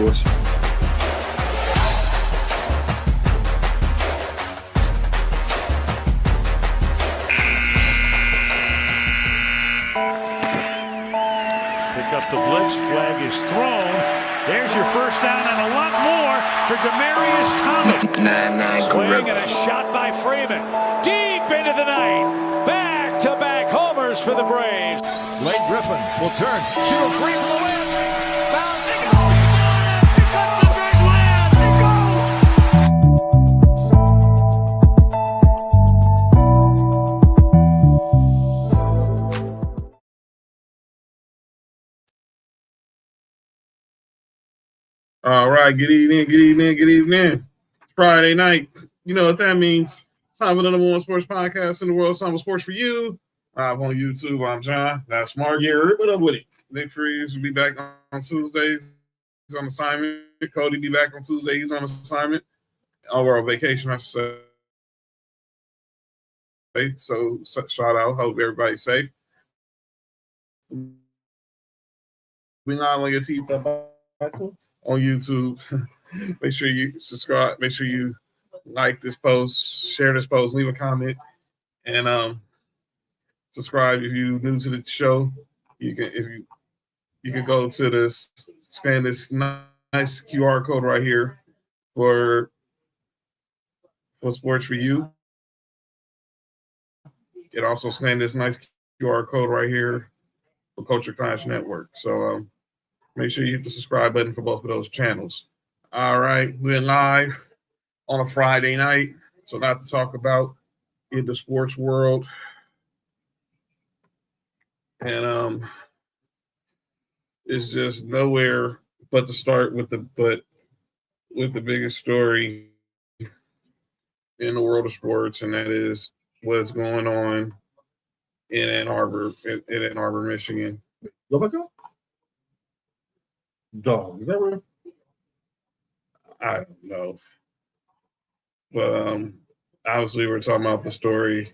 course. Pick up the blitz. Flag is thrown. There's your first down and a lot more for Demaryius Thomas. Swing and a shot by Freeman. Deep into the night. Back-to-back homers for the Braves. Blake Griffin will turn. Shoot a free from the win. Foul. They go. He got the big land. They All right, good evening. It's Friday night. You know what that means. It's time for the number one sports podcast in the world. It's time for Sports4U. I'm on YouTube. I'm John. That's Mark. Yeah, what up with it? Nick Freeze will be back on Tuesdays. He's on assignment. Cody be back on Tuesday. He's on assignment. Or on vacation, I should say. So shout out. Hope everybody's safe. We not on your TV on YouTube. Make sure you subscribe. Make sure you like this post, share this post, leave a comment, and subscribe if you're new to the show. You can go to this, scan this nice QR code right here for Sports4U. It also scan this nice QR code right here for Culture Clash Network. So make sure you hit the subscribe button for both of those channels. All right, we're live on a Friday night, so not to talk about in the sports world. And it's just nowhere but to start with the biggest story in the world of sports, and that is what's going on in Ann Arbor, Michigan. Go back up. Dog, is that real? I don't know. But obviously we're talking about the story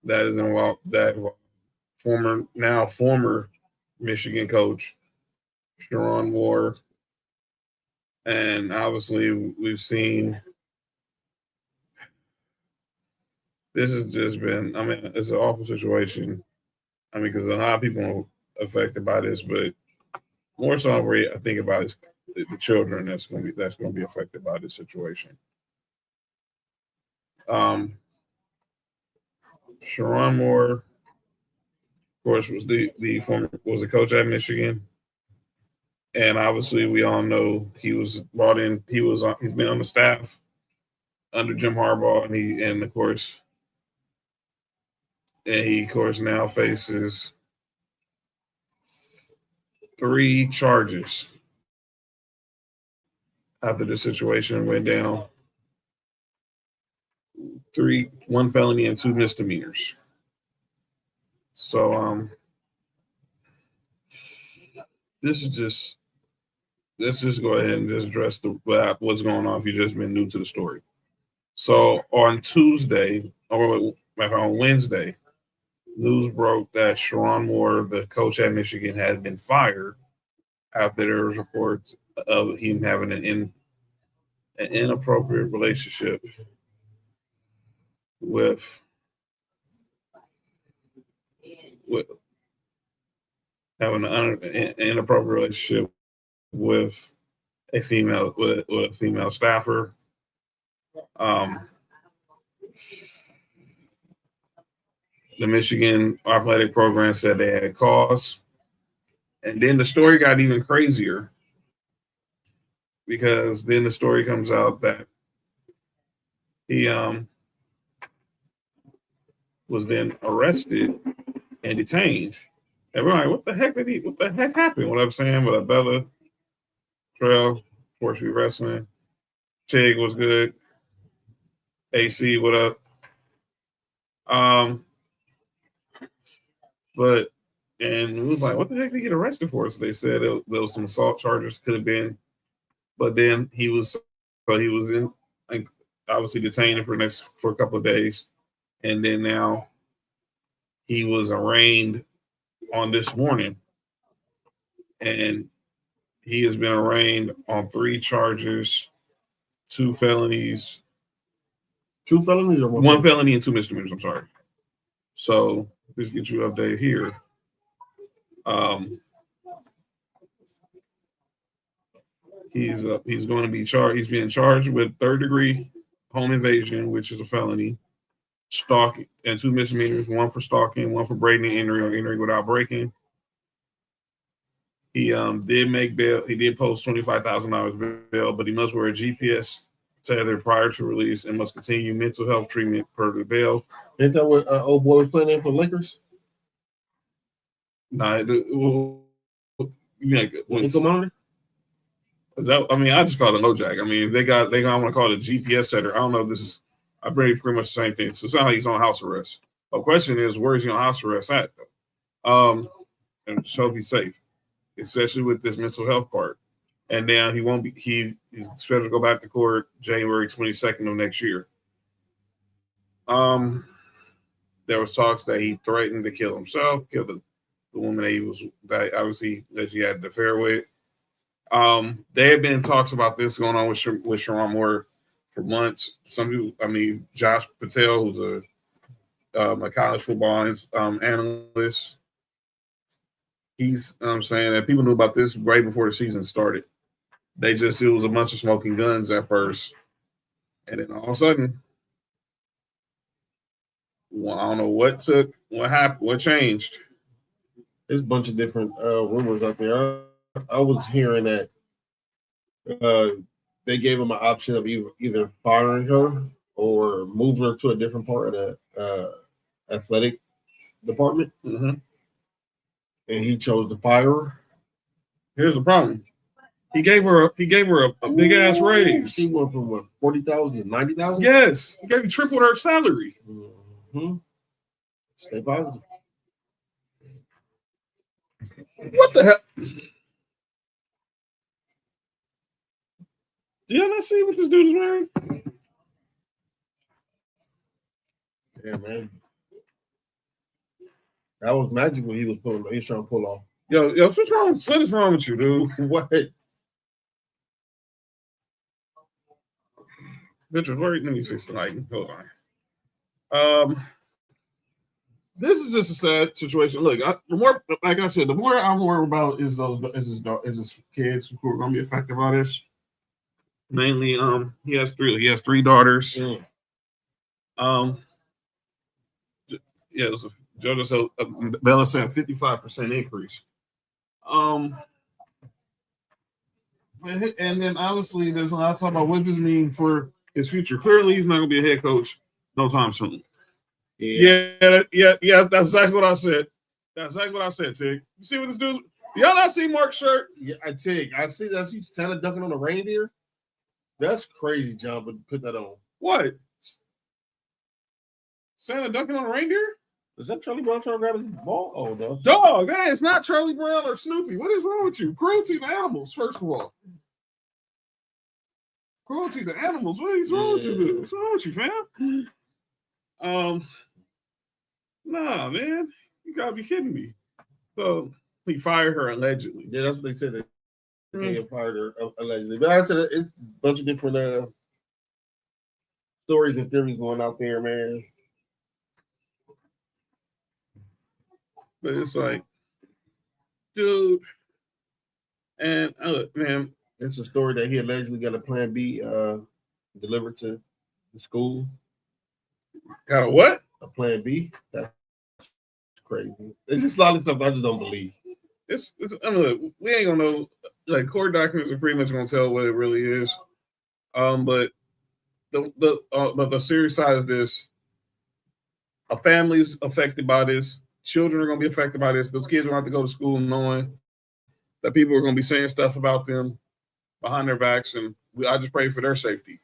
that is involved that former Michigan coach Sheronne Moore. And obviously we've seen this has just been, it's an awful situation. Because a lot of people are affected by this, but more so where I think about is the children that's going to be affected by this situation. Sheronne Moore, of course, was was a coach at Michigan, and obviously we all know he was brought in. He's been on the staff under Jim Harbaugh, and he of course now faces 3 charges after the situation went down. 1 felony and 2 misdemeanors. So let's just go ahead and just address what's going on if you've just been new to the story. So on Tuesday, or on Wednesday, news broke that Sheronne Moore, the coach at Michigan, had been fired after there was reports of him having an inappropriate relationship with having an inappropriate relationship with a female staffer. The Michigan athletic program said they had cause. And then the story got even crazier, because then the story comes out that he was then arrested and detained. And we're like, what the heck happened? What I'm saying, with Bella, Trail, 4U Wrestling, Chig was good. AC, what up? And we was like, what the heck did he get arrested for? So they said there was some assault charges, could have been, but then he was in, like, obviously detained for a couple of days, and then now he was arraigned on this morning, and He has been arraigned on 3 charges, 2 felonies. 2 felonies or 1 felony and 2 misdemeanors. I'm sorry. So let's get you updated here. He's going to be charged. He's being charged with 3rd-degree home invasion, which is a felony, stalking, and 2 misdemeanors, 1 for stalking, 1 for breaking and entering or entering without breaking. He did make bail. He did post $25,000 bail, but he must wear a GPS tether prior to release and must continue mental health treatment per the bail. Ain't that what old boy was playing in for Lakers? Nah, you like Monitor? Is that? I mean, I just call it a LoJack. I mean, they gonna want to call it a GPS setter. I don't know if this is. I pretty much the same thing. So it's not like he's on house arrest. The question is, where is he on house arrest at? And so he's safe, especially with this mental health part. And now he won't be. He's scheduled to go back to court January 22nd of next year. There was talks that he threatened to kill himself, kill the woman that obviously that he had the affair with. There had been talks about this going on with Sheronne Moore for months. Some people, I mean, Josh Patel, who's a college football analyst, he's saying that people knew about this right before the season started. It was a bunch of smoking guns at first, and then all of a sudden, well, I don't know what happened, what changed. There's a bunch of different rumors out there. I was hearing that they gave him an option of either firing her or moving her to a different part of the athletic department. Mm-hmm. And he chose to fire her. Here's the problem. He gave her a big ass raise. She went from what, 40,000 to 90,000? Yes, he gave her triple her salary. Mm-hmm. Stay positive. What the hell? Did y'all not see what this dude is wearing? Yeah, man. That was magic what he was trying to pull off. Yo, what is wrong with you, dude? What? Bitches, let me fix the lighting. Hold on. This is just a sad situation. Look, the more I'm worried about is his kids who are going to be affected by this. Mainly, he has 3 daughters. Mm. Yeah, it was Bella said 55% increase. And then obviously there's a lot of talk about what does this mean for his future. Clearly, he's not going to be a head coach no time soon. Yeah. That's exactly what I said. That's exactly what I said, Tig. You see what this dude's? Y'all not see Mark's shirt? Yeah, I see that. See Santa dunking on a reindeer. That's crazy, John. But put that on. What? Santa dunking on a reindeer? Is that Charlie Brown trying to grab his ball? Oh no, dog! Hey, it's not Charlie Brown or Snoopy. What is wrong with you? Cruelty to animals, first of all. Cruelty to animals. What is wrong with you, dude? What's wrong with you, fam? Nah, man, you gotta be kidding me. So he fired her allegedly. Yeah, that's what they said. They fired her allegedly. But after that, it's a bunch of different stories and theories going out there, man. But it's like, dude, and man, it's a story that he allegedly got a Plan B delivered to the school. Got a what? A Plan B. That's crazy. It's just a lot of stuff I just don't believe. I mean, we ain't gonna know. Like, court documents are pretty much gonna tell what it really is. But the serious side of this, a family's affected by this. Children are going to be affected by this. Those kids are going to have to go to school knowing that people are going to be saying stuff about them behind their backs, and I just pray for their safety.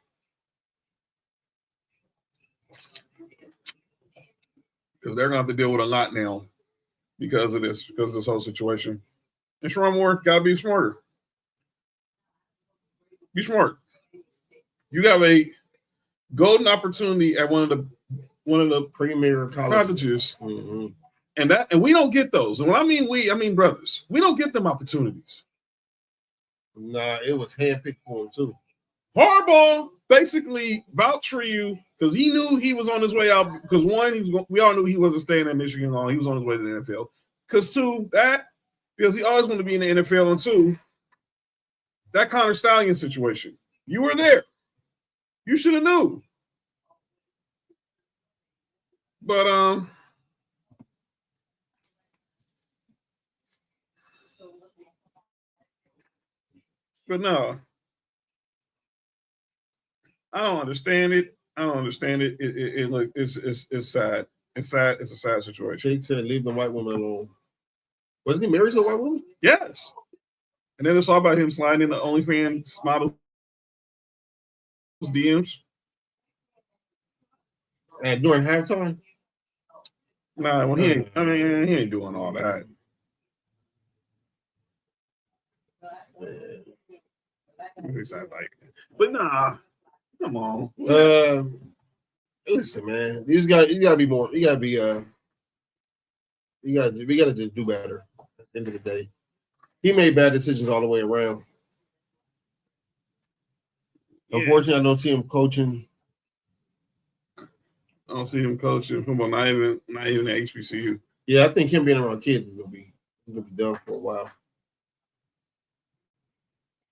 Because they're going to have to deal with a lot now because of this whole situation. And Sheronne Moore got to be smarter. Be smart. You got a golden opportunity at one of the premier colleges. Mm-hmm. And we don't get those. And when I mean we, I mean brothers. We don't get them opportunities. Nah, it was handpicked for him too. Harbaugh basically vouched for you because he knew he was on his way out. Because one, we all knew he wasn't staying at Michigan long. He was on his way to the NFL. Because two, because he always wanted to be in the NFL, and two, that Connor Stallion situation. You were there. You should have knew. But no, I don't understand it. Look, it's sad. It's sad. It's a sad situation. Jake said, "Leave the white woman alone." Wasn't he married to a white woman? Yes. And then it's all about him sliding into OnlyFans models DMs. And during halftime? Nah, well, he ain't doing all that. But nah, come on. Listen, man, you gotta be more. You gotta be we gotta just do better. At the end of the day, he made bad decisions all the way around. Yeah. Unfortunately, I don't see him coaching. I don't see him coaching football. Not even at HBCU. Yeah, I think him being around kids is gonna be done for a while.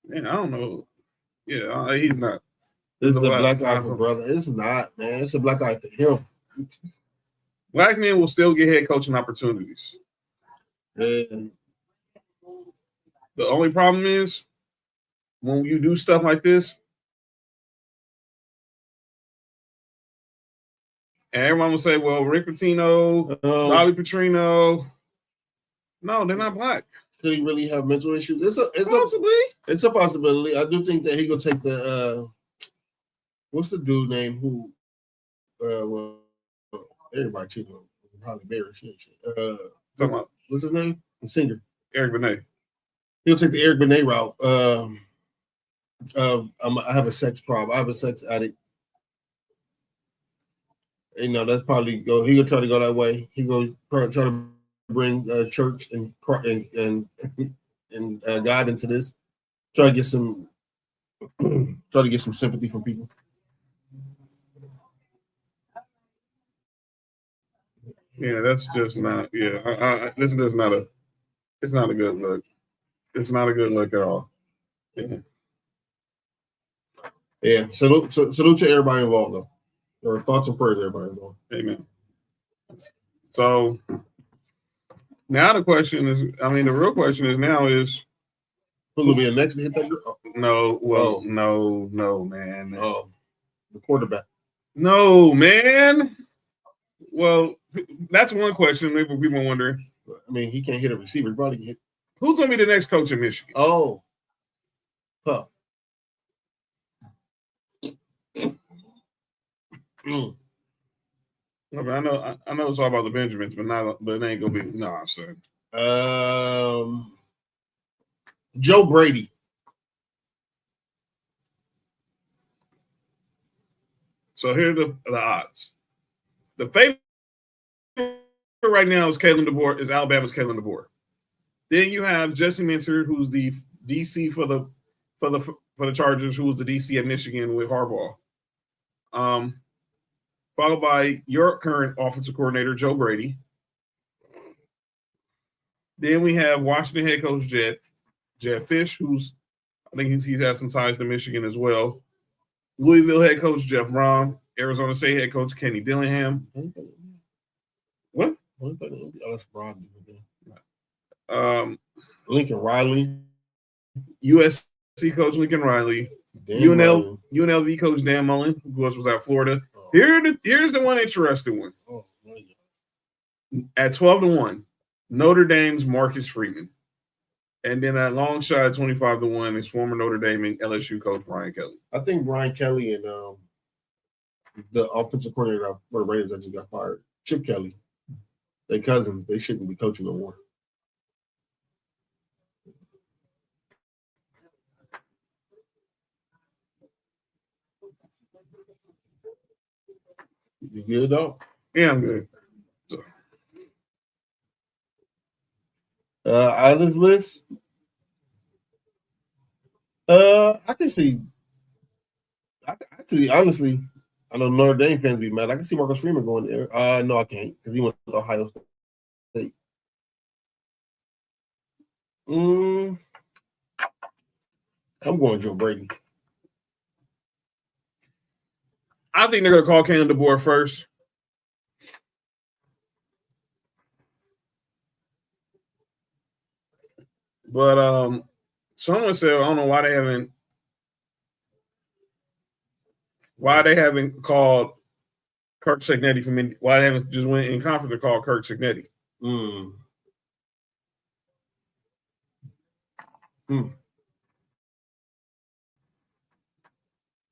Man, I don't know. Yeah, he's not. This is a black eye for brother. It's not, man. It's a black eye for him. Black men will still get head coaching opportunities. And the only problem is when you do stuff like this, and everyone will say, well, Rick Pitino, Bobby Petrino. No, they're not black. Could he really have mental issues? It's a possibility. I do think that he gonna take the what's the dude name who well, everybody cheating on Holly Berry shit. What's his name? The singer. Eric Benet. He'll take the Eric Benet route. I have a sex problem. I have a sex addict. You know, that's probably he'll try to go that way. He go try to bring church and God into this. Try to get some sympathy from people. Yeah, that's just not. Yeah, this is not a. It's not a good look. It's not a good look at all. Yeah. Salute to everybody involved, though. Or thoughts and prayers, everybody involved. Amen. So now the question is, the real question is now is who will be the next to hit that girl? Oh. No, man. Oh, the quarterback. No, man. Well, that's one question. Maybe people wonder. He can't hit a receiver. He probably can hit. Who's going to be the next coach in Michigan? Oh, Puff. I know it's all about the Benjamins, but it ain't gonna be son. Joe Brady. So here are the odds. The favorite right now is Alabama's Kalen DeBoer. Then you have Jesse Minter, who's the DC for the Chargers, who was the DC at Michigan with Harbaugh. Followed by your current offensive coordinator, Joe Brady. Then we have Washington head coach Jed Fish, I think he has some ties to Michigan as well. Louisville head coach Jeff Brom. Arizona State head coach Kenny Dillingham. What? Lincoln Riley. USC coach Lincoln Riley. UNLV coach Dan Mullen, who was at Florida. Here's the one interesting one. At 12-1, Notre Dame's Marcus Freeman. And then at long shot at 25-1 is former Notre Dame and LSU coach Brian Kelly. I think Brian Kelly and the offensive coordinator for the Raiders that just got fired, Chip Kelly, they cousins, they shouldn't be coaching no more. You good, dog? Yeah, I'm good. So. Island list. I can see. Actually, honestly, I know Notre Dame fans be mad. I can see Marcus Freeman going there. No, I can't because he went to Ohio State. I'm going Joe Brady. I think they're going to call Kalen DeBoer first. But someone said, I don't know why they haven't called Kirk Cignetti from Indy. Why they haven't just went in conference and called Kirk Cignetti.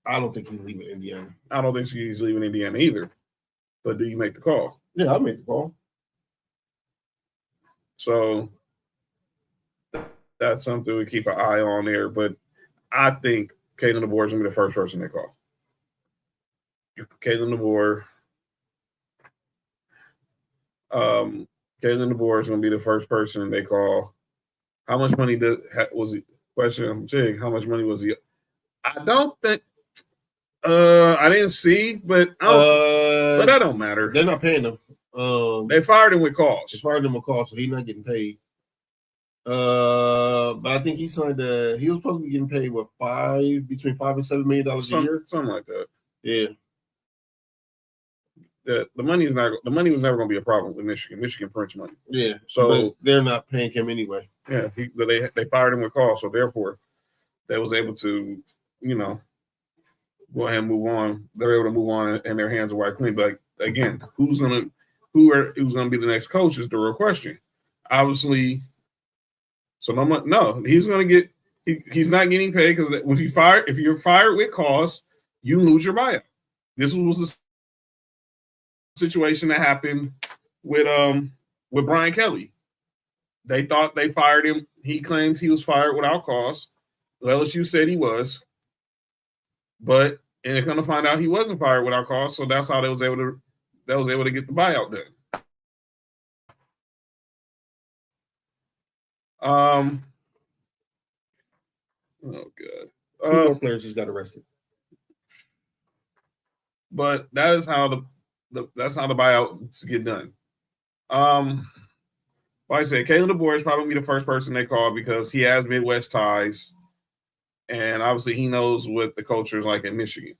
I don't think he's leaving Indiana. I don't think he's leaving Indiana either. But do you make the call? Yeah, I'll make the call. So that's something we keep an eye on there. But I think Kalen DeBoer is going to be the first person they call. Kalen DeBoer. Kalen DeBoer is going to be the first person they call. How much money was he? Question, Jig, how much money was he? I don't think. I didn't see, but that don't matter. They're not paying him. They fired him with cause. They fired him with cause, so he's not getting paid. But I think he signed he was supposed to be getting paid between $5 and $7 million a year, something like that. Yeah. The money was never going to be a problem with Michigan. Michigan prints money. Yeah. So they're not paying him anyway. Yeah, they fired him with cause, so therefore they was able to, go ahead and move on. They're able to move on, and their hands are wide clean. But again, who's gonna be the next coach is the real question. Obviously, so no, he's gonna get. He's not getting paid because if you're fired with cause, you lose your buyout. This was the situation that happened with Brian Kelly. They thought they fired him. He claims he was fired without cause. LSU said he was. But and they're gonna find out he wasn't fired without cause, so that's how they was able to get the buyout done. Oh god. Two more players just got arrested. But that is how that's how the buyouts get done. Like I said, Kalen DeBoer is probably the first person they call because he has Midwest ties. And obviously, he knows what the culture is like in Michigan.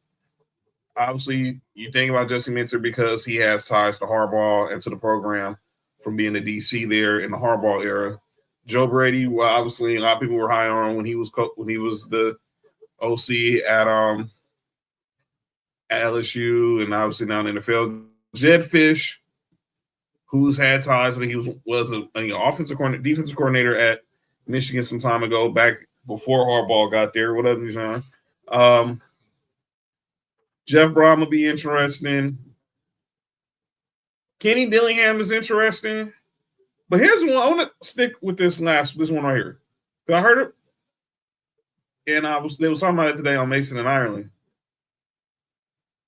Obviously, you think about Jesse Minter because he has ties to Harbaugh and to the program from being the DC there in the Harbaugh era. Joe Brady, well, obviously, a lot of people were high on when he was the OC at LSU and obviously now in the NFL. Jed Fish, who's had ties, and he was an defensive coordinator at Michigan some time ago, back before Harbaugh got there. What up, John? Jeff Brom will be interesting. Kenny Dillingham is interesting. But here's one. I want to stick with this one right here. Because I heard it, and they was talking about it today on Mason and Ireland.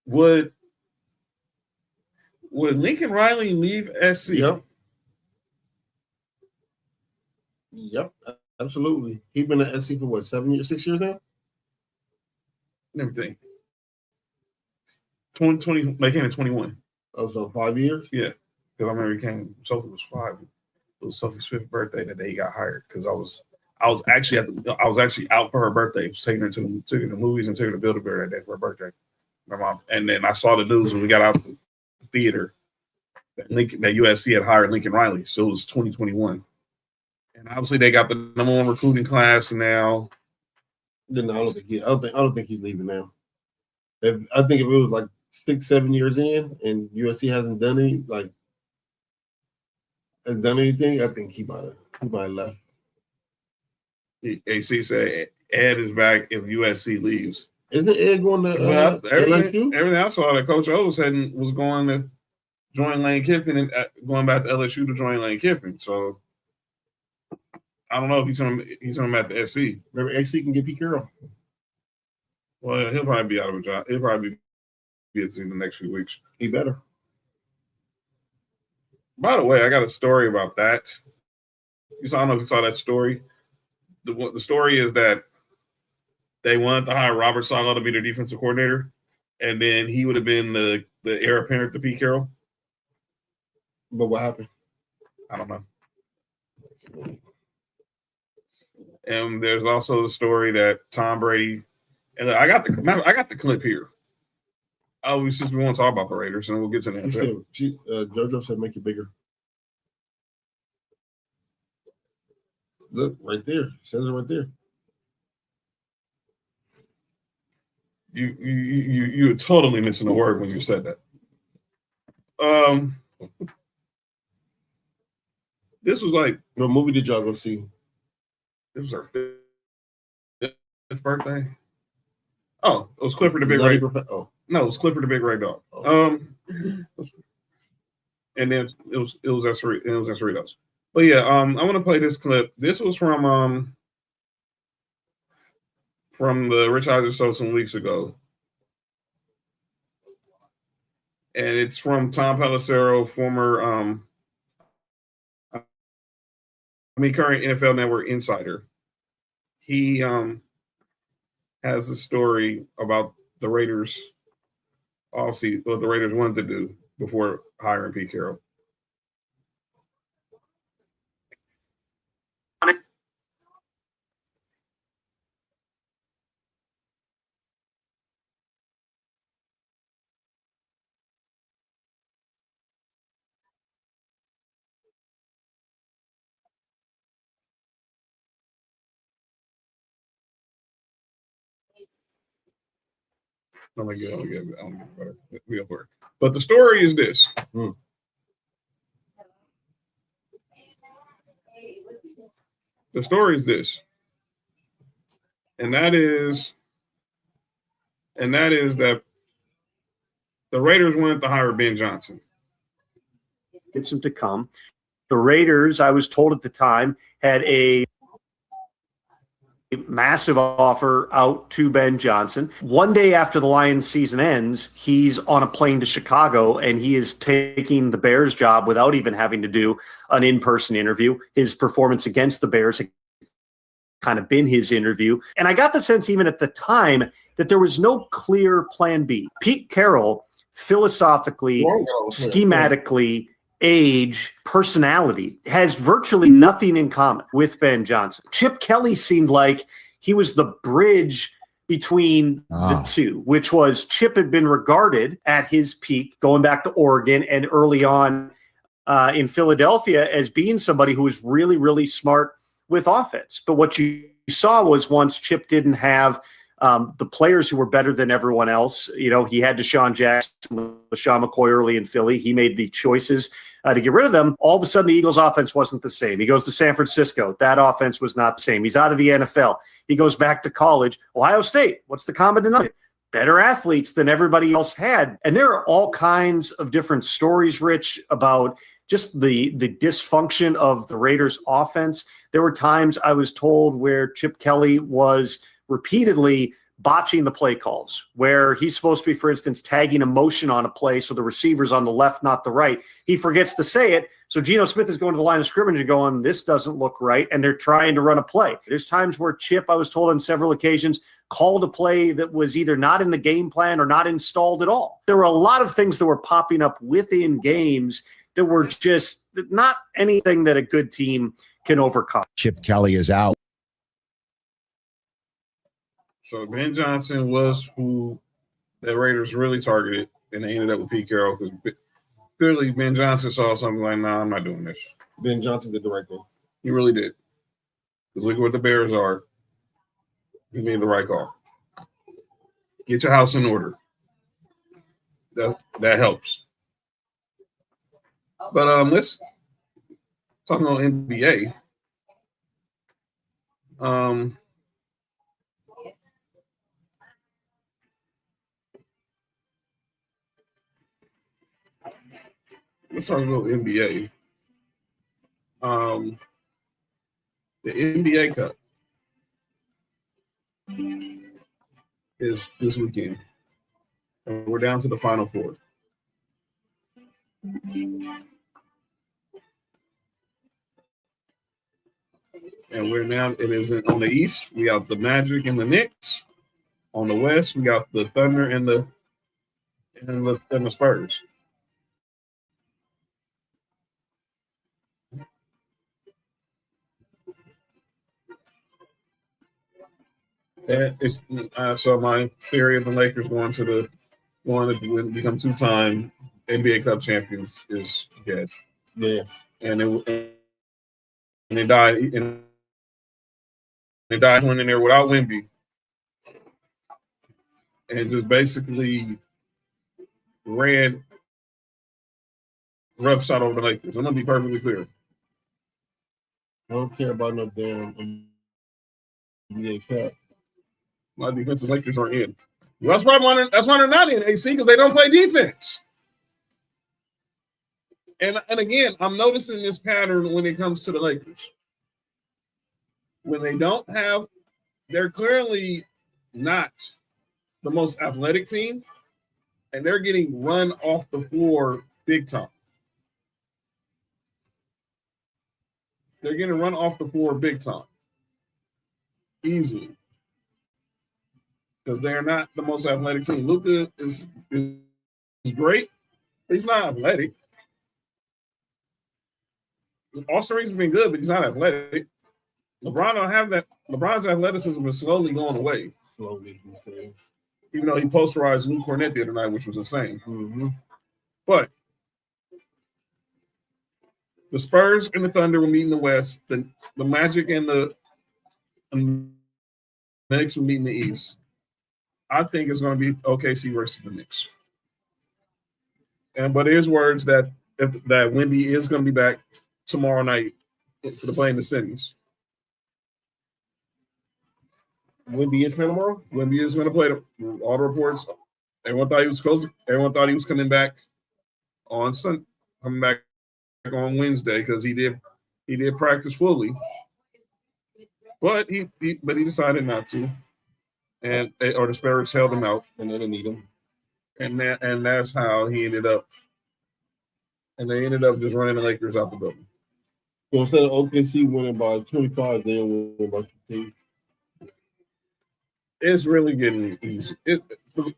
Would Lincoln Riley leave SC? Yep, absolutely. He's been at SC for what, 6 years now? Everything. 2020, they came in 21. Oh, so 5 years? Yeah. Because I remember Sophie was 5. It was Sophie's 5th birthday that day he got hired. Because I was actually out for her birthday. I was taking her to the movies and taking her to Build-A-Bear that day for her birthday. My mom, and then I saw the news when we got out of the theater that USC had hired Lincoln Riley. So it was 2021. And obviously they got the number 1 recruiting class now. Then I don't think he's leaving now. I think if it was like 6-7 years in and USC hasn't done anything, I think he might have left. AC said Ed is back if USC leaves. Isn't Ed going to everything I saw that Coach O was going to join Lane Kiffin and going back to LSU to join Lane Kiffin. So I don't know if he's going back to SC. Maybe SC can get Pete Carroll. Well, he'll probably be out of a job. He'll probably be at in the next few weeks. He better. By the way, I got a story about that. I don't know if you saw that story. The story is that they wanted to hire Robert Saleh to be their defensive coordinator, and then he would have been the heir apparent to Pete Carroll. But what happened? I don't know. And there's also the story that Tom Brady, and I got the clip here. Oh, since we want to talk about the Raiders, and we'll get to that. JoJo said make it bigger. Look, right there. It says it right there. You were totally missing a word when you said that. This was like, what movie did y'all go see? It was our 5th birthday. Oh, it was Clifford the Big Red. Oh. No, it was Clifford the Big Red Dog. Oh. And then it was Cerritos. But yeah, I want to play this clip. This was from the Rich Eisen show some weeks ago. And it's from Tom Pelissero, former current NFL Network insider. He has a story about the Raiders offseason, what the Raiders wanted to do before hiring Pete Carroll. I'll get better. But the story is this. The story is this. And that is that the Raiders wanted to hire Ben Johnson. Gets him to come. The Raiders, I was told at the time, had a massive offer out to Ben Johnson. One day after the Lions season ends, he's on a plane to Chicago, and he is taking the Bears job without even having to do an in-person interview. His performance against the Bears had kind of been his interview. And I got the sense even at the time that there was no clear plan B. Pete Carroll, philosophically, schematically, age, personality, has virtually nothing in common with Ben Johnson. Chip Kelly seemed like he was the bridge between the two, which was Chip had been regarded at his peak, going back to Oregon and early on in Philadelphia, as being somebody who was really, really smart with offense. But what you saw was once Chip didn't have the players who were better than everyone else, he had Deshaun Jackson, LaShawn McCoy early in Philly. He made the choices to get rid of them. All of a sudden, the Eagles' offense wasn't the same. He goes to San Francisco. That offense was not the same. He's out of the NFL. He goes back to college. Ohio State, what's the common denominator? Better athletes than everybody else had. And there are all kinds of different stories, Rich, about just the dysfunction of the Raiders' offense. There were times I was told where Chip Kelly was repeatedly botching the play calls, where he's supposed to be, for instance, tagging a motion on a play so the receiver's on the left, not the right. He forgets to say it, so Geno Smith is going to the line of scrimmage and going, this doesn't look right, and they're trying to run a play. There's times where Chip, I was told on several occasions, called a play that was either not in the game plan or not installed at all. There were a lot of things that were popping up within games that were just not anything that a good team can overcome. Chip Kelly is out. So Ben Johnson was who the Raiders really targeted, and they ended up with Pete Carroll because clearly Ben Johnson saw something like, nah, I'm not doing this. Ben Johnson did the right thing. He really did. Because look at what the Bears are. He made the right call. Get your house in order. That helps. But let's talk about NBA. Let's talk about NBA. The NBA Cup is this weekend. And we're down to the Final Four. And we're now, it is on the East. We have the Magic and the Knicks. On the West, we got the Thunder and the Spurs. And it's so my theory of the Lakers going to become 2-time NBA Cup champions is dead. Yeah, And they died winning there without Wemby, and just basically ran roughshod over the Lakers. I'm gonna be perfectly clear. I don't care about no damn NBA Cup. My defensive Lakers are in. That's why they're not in AC, because they don't play defense. And again, I'm noticing this pattern when it comes to the Lakers. When they don't have, they're clearly not the most athletic team, and they're getting run off the floor big time. They're getting run off the floor big time. Easily. Because they're not the most athletic team. Luka is great, but he's not athletic. Austin Reeves has been good, but he's not athletic. LeBron don't have that. LeBron's athleticism is slowly going away. Slowly, he says. Even though he posterized Luke Cornette the other night, which was insane. Mm-hmm. But the Spurs and the Thunder will meet in the West. The Magic and the Knicks will meet in the East. I think it's going to be OKC versus the Knicks. But there's words that Wemby is going to be back tomorrow night for the play in the semis. Wemby is playing tomorrow? Wemby is going to play. All the reports. Everyone thought he was close. Everyone thought he was coming back on Wednesday because he did practice fully, but he decided not to, and the Spurs held him out, and they didn't need him, and that's how he ended up. And they ended up just running the Lakers out the building. So instead of OKC winning by 25, they'll win by 15. It's really getting easy. The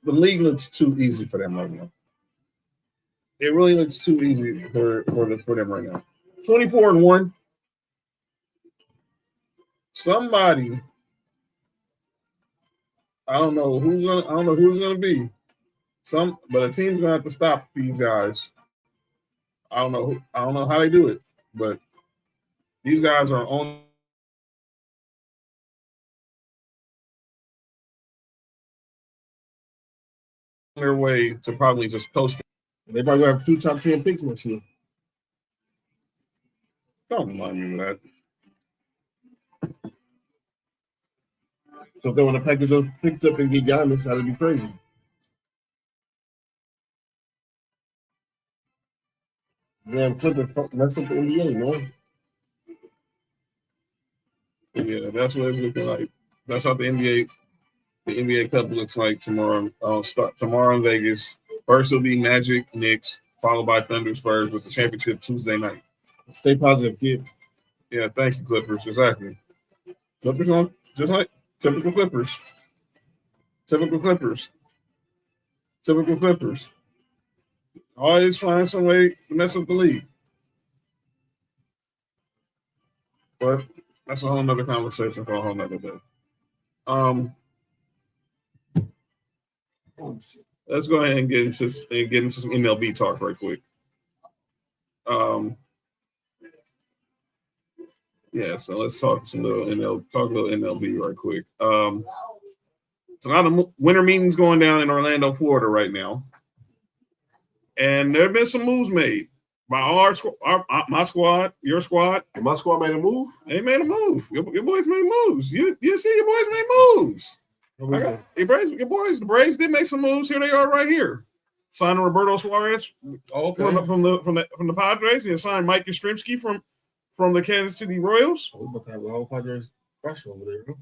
league looks too easy for them right now. It really looks too easy for them right now. 24-1. Somebody, I don't know who's gonna be. But a team's gonna have to stop these guys. I don't know how they do it, but these guys are on their way to probably just coast. They probably have 2 top 10 picks next year. Don't remind me of that. So if they want to package those picks up and get Giannis, that'd be crazy. Damn, Clippers messed up the NBA, man. Yeah, that's what it's looking like. That's how the NBA Cup looks like tomorrow. Start tomorrow in Vegas. First will be Magic, Knicks, followed by Thunder, Spurs with the championship Tuesday night. Stay positive, kids. Yeah, thanks to Clippers. Exactly. Clippers on just like typical Clippers. Typical Clippers. Typical Clippers. Always find some way to mess up the league. But that's a whole nother conversation for a whole nother day. Let's go ahead and get into some MLB talk right quick. Yeah, so let's talk a little MLB right quick. So a lot of winter meetings going down in Orlando, Florida right now. And there have been some moves made by my squad, your squad. And my squad made a move? They made a move. Your boys made moves. You see your boys made moves. Your boys, the Braves did make some moves. Here they are right here. Signing Roberto Suarez from the Padres. They signed Mike Yastrzemski from the Kansas City Royals. We're about to have a whole Padres rush over there. Huh?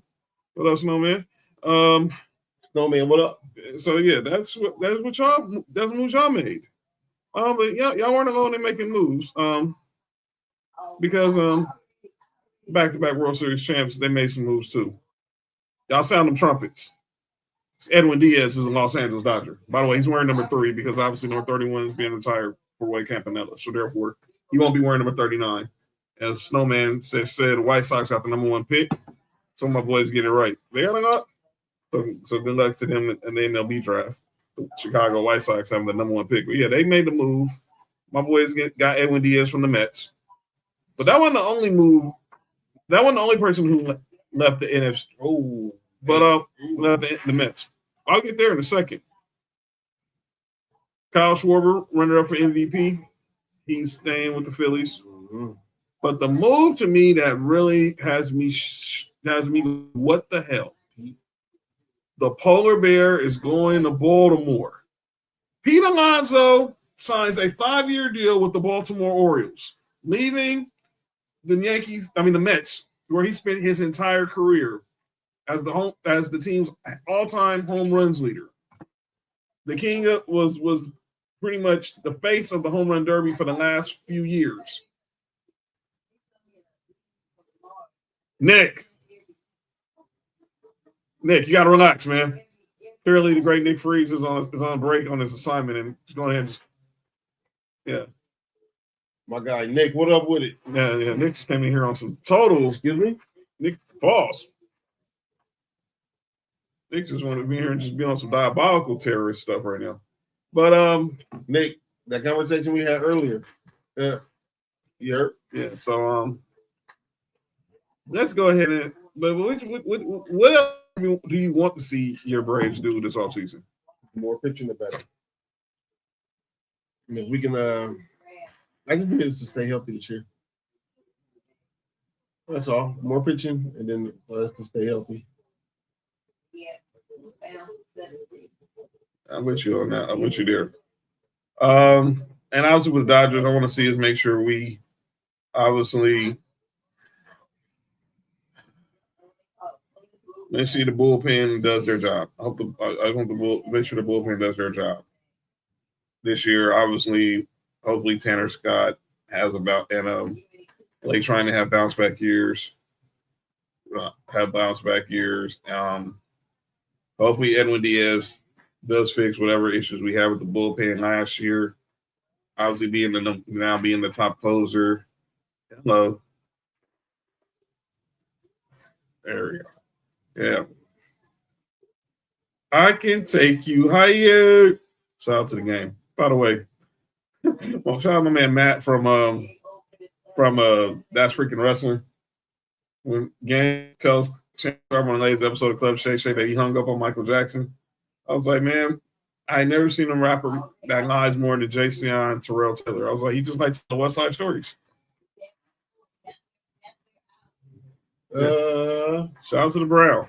What else, Snowman? Snowman, what up? So yeah, that's what moves y'all made. But y'all weren't alone in making moves. Because back-to-back World Series champs, they made some moves too. Y'all sound them trumpets. Edwin Diaz is a Los Angeles Dodger. By the way, he's wearing number 3 because obviously number 31 is being retired for Roy Campanella. So therefore, he won't be wearing number 39. As Snowman said, the White Sox got the number 1 pick. Some of my boys get it right. They got it up. So good luck to them in the MLB draft. The Chicago White Sox having the number 1 pick. But yeah, they made the move. My boys got Edwin Diaz from the Mets. But that wasn't the only move. That wasn't the only person who left the NFC. Oh, but left the Mets. I'll get there in a second. Kyle Schwarber, runner-up for MVP. He's staying with the Phillies. Mm-hmm. But the move to me that really has me what the hell? The polar bear is going to Baltimore. Pete Alonso signs a 5-year deal with the Baltimore Orioles, leaving the Mets, where he spent his entire career as the team's all-time home runs leader. The King was pretty much the face of the home run derby for the last few years. Nick, you got to relax, man. Clearly, the great Nick Freeze is on break on his assignment, and he's going ahead and yeah. My guy Nick, what up with it? Yeah. Nick just came in here on some totals. Excuse me, Nick, pause. Nick just wanted to be here and just be on some diabolical terrorist stuff right now. But Nick, that conversation we had earlier. Yeah. So let's go ahead and. But what else do you want to see your Braves do this offseason? More pitching, the better. I mean, we can. I just need us to stay healthy this year. That's all. More pitching, and then us to stay healthy. I'm with you on that. I'm with you there. And obviously with Dodgers, I want to see us make sure we obviously. Let's see the bullpen does their job. I want to make sure the bullpen does their job this year. Obviously, hopefully Tanner Scott has like trying to have bounce back years. Hopefully Edwin Diaz does fix whatever issues we have with the bullpen last year. Obviously being the top closer. Hello. There we go. Yeah. I can take you higher. Shout out to the game. By the way, well, shout out to my man Matt from That's Freaking Wrestling. When Gang tells Shane Sharp on the latest episode of Club Shake that he hung up on Michael Jackson, I was like, man, I ain't never seen him rapper that lies more than Jason and Terrell Taylor. I was like, he just likes the West Side Stories. Shout out to the Brown.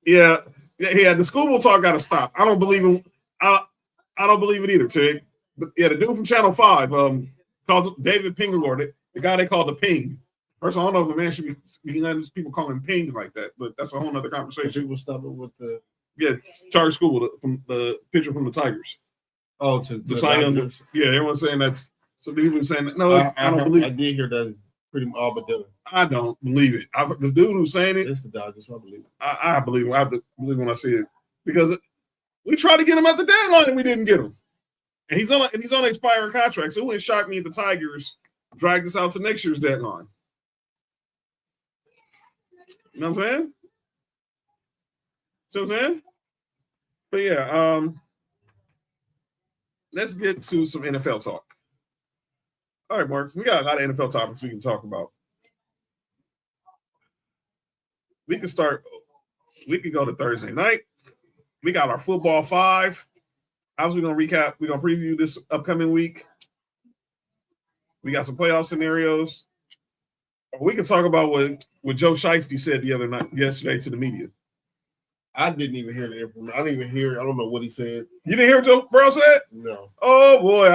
Yeah. The schoolboy talk got to stop. I don't believe him. I don't believe it either, Tig. But yeah, the dude from Channel 5 calls David Pingalore, the guy they call the Ping. First, I don't know if the man should be letting people call him Ping like that, but that's a whole other conversation. People stopping with the Charlie School from the pitcher from the Tigers. Oh, to sign under. Yeah, everyone's saying that's. Some people saying that. No, I don't believe it. I did hear that pretty all but done. I don't believe it. The dude who's saying it. It's the Dodgers. I believe it. I believe him. I have to believe when I see it because we tried to get him at the deadline and we didn't get him. And he's on an expiring contract. So it wouldn't shock me if the Tigers drag this out to next year's deadline. You know what I'm saying? See what I'm saying? But yeah, let's get to some NFL talk. All right, Mark, we got a lot of NFL topics we can talk about. We can go to Thursday night. We got our football 5. Obviously, we're going to recap. We're going to preview this upcoming week. We got some playoff scenarios. We can talk about what Joe Shiesty said yesterday to the media. I didn't even hear the information. I didn't even hear. I don't know what he said. You didn't hear what Joe Burrow said? No. Oh boy,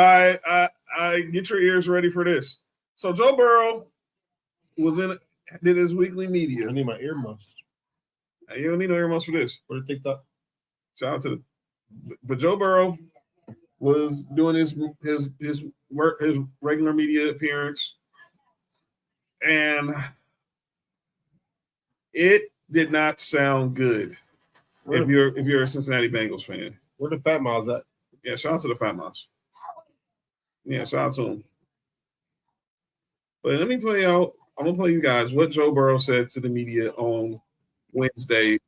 I get your ears ready for this. So Joe Burrow did his weekly media. I need my earmuffs. You don't need no earmuffs for this. What did they think? Shout out to but Joe Burrow was doing his regular media appearance, and it did not sound good. If you're a Cincinnati Bengals fan. Where the Fat Miles at? Yeah, shout out to the Fat Mouse. Yeah, shout out to him. But let me I'm gonna play you guys what Joe Burrow said to the media on Wednesday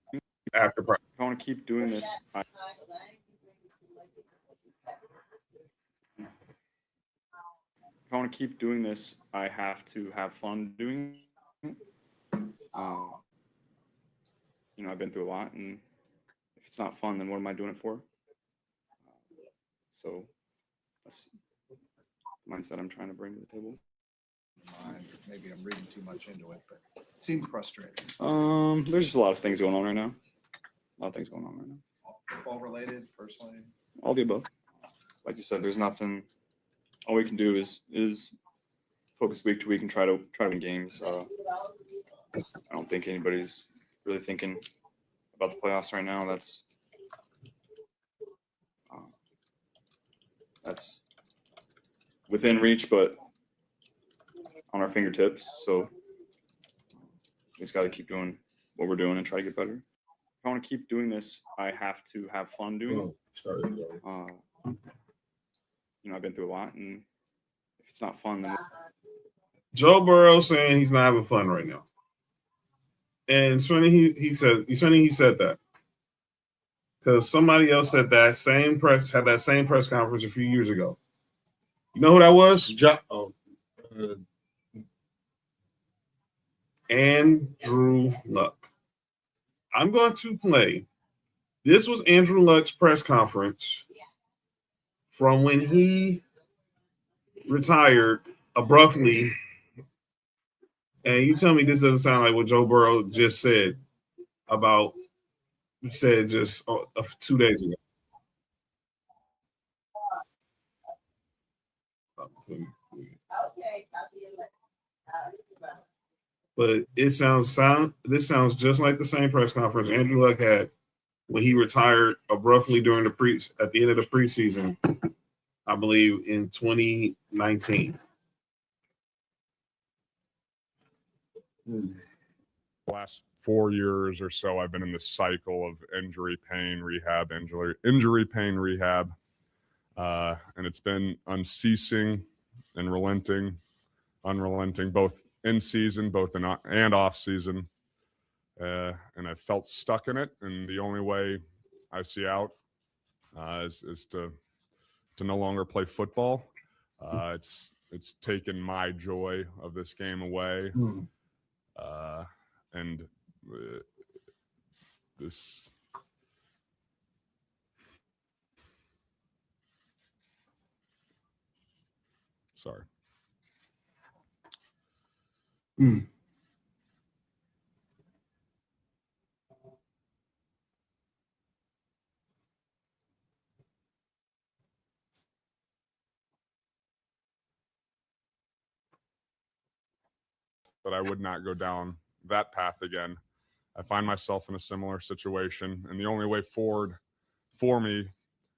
after practice. I want to keep doing this. I want to keep doing this. I have to have fun doing it. I've been through a lot, and if it's not fun, then what am I doing it for? So that's the mindset I'm trying to bring to the table. Maybe I'm reading too much into it, but it seemed frustrating. There's just a lot of things going on right now. Football related, personally. All the above. Like you said, there's nothing. All we can do is focus week to week and try to win games. I don't think anybody's really thinking about the playoffs right now. That's within reach, but on our fingertips. So we just got to keep doing what we're doing and try to get better. If I want to keep doing this, I have to have fun doing it. I've been through a lot, and if it's not fun, then Joe Burrow saying he's not having fun right now. And certainly he said that because somebody else said that same press conference a few years ago. You know who that was? Andrew Luck. I'm going to play. This was Andrew Luck's press conference from when he retired abruptly. And you tell me this doesn't sound like what Joe Burrow just said about you said just 2 days ago. But this sounds just like the same press conference Andrew Luck had when he retired abruptly during at the end of the preseason, I believe in 2019. Last 4 years or so, I've been in this cycle of injury, pain, rehab, injury, pain, rehab. And it's been unceasing and unrelenting, both in season, and off season. And I felt stuck in it. And the only way I see out is to no longer play football. It's taken my joy of this game away. And this sorry. That I would not go down that path again. I find myself in a similar situation, and the only way forward for me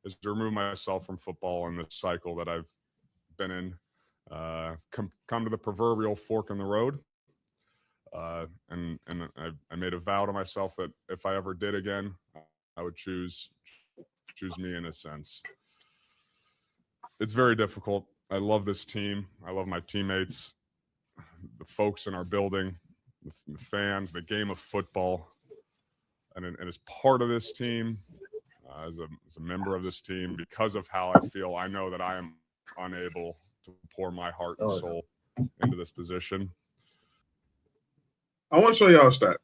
is to remove myself from football in this cycle that I've been in. Come to the proverbial fork in the road, and I made a vow to myself that if I ever did again, I would choose me in a sense. It's very difficult. I love this team. I love my teammates, the folks in our building, the fans, the game of football, and as part of this team, as a member of this team, because of how I feel, I know that I am unable to pour my heart and soul into this position. I want to show y'all a stat.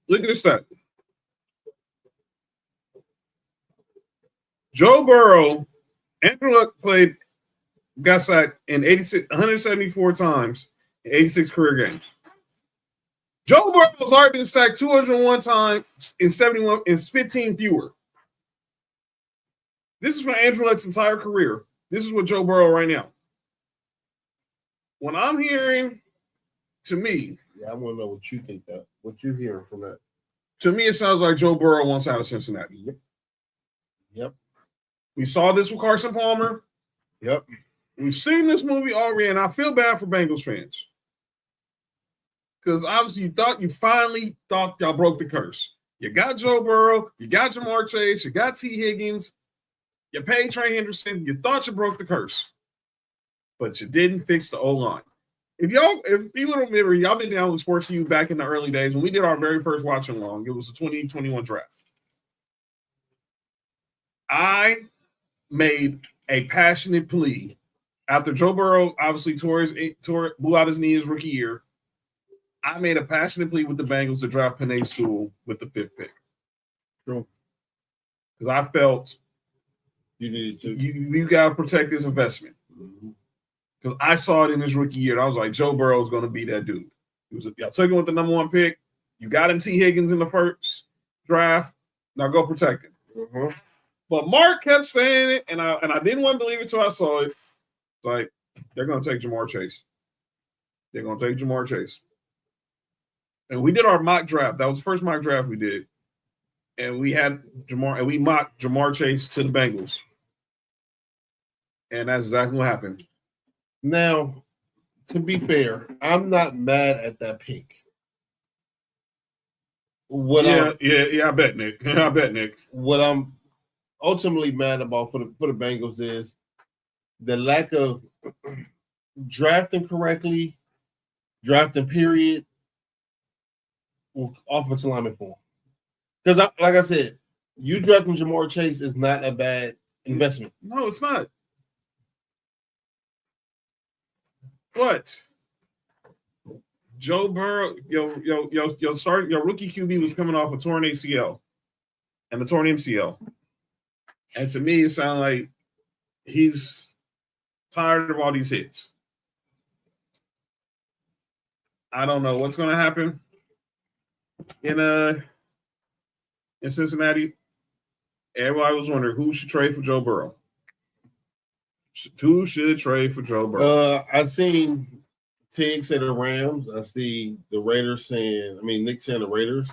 Look at this stat. Joe Burrow, Andrew Luck got sacked in 174 times in 86 career games. Joe Burrow's already been sacked 201 times in 15 fewer. This is for Andrew Luck's entire career. This is what Joe Burrow right now. When I'm hearing, to me, I want to know what you think what you're hearing from that. To me, it sounds like Joe Burrow wants out of Cincinnati. Yep. We saw this with Carson Palmer. Yep. We've seen this movie already, and I feel bad for Bengals fans. Because obviously you finally thought y'all broke the curse. You got Joe Burrow, you got Jamar Chase, you got T. Higgins, you paid Trey Henderson, you thought you broke the curse. But you didn't fix the O-line. If people don't remember, y'all been down with Sports4U back in the early days when we did our very first watch along. It was the 2021 draft. I made a passionate plea after Joe Burrow obviously blew out his knee his rookie year. I made a passionate plea with the Bengals to draft Penei Sewell with the 5th pick. True. Because I felt you needed to. You got to protect this investment. Because I saw it in his rookie year. And I was like, Joe Burrow is going to be that dude. Y'all took him with the number 1 pick. You got him T. Higgins in the first draft. Now go protect him. But Mark kept saying it, and I didn't want to believe it until I saw it. It's like, they're going to take Jamar Chase. They're going to take Jamar Chase. And we did our mock draft. That was the first mock draft we did. And we had Jamar, and we mocked Jamar Chase to the Bengals. And that's exactly what happened. Now, to be fair, I'm not mad at that pick. I bet, Nick. I bet, Nick. What I'm ultimately mad about for the Bengals is the lack of drafting correctly, drafting period, offensive lineman form. Because, like I said, you drafting Jamar Chase is not a bad investment. No, it's not. What? Joe Burrow, your rookie QB was coming off a torn ACL and a torn MCL. And to me, it sounded like he's tired of all these hits. I don't know what's going to happen in Cincinnati. Everybody was wondering who should trade for Joe Burrow. Who should trade for Joe Burrow? I've seen Tig say the Rams. I see the Raiders Nick saying the Raiders.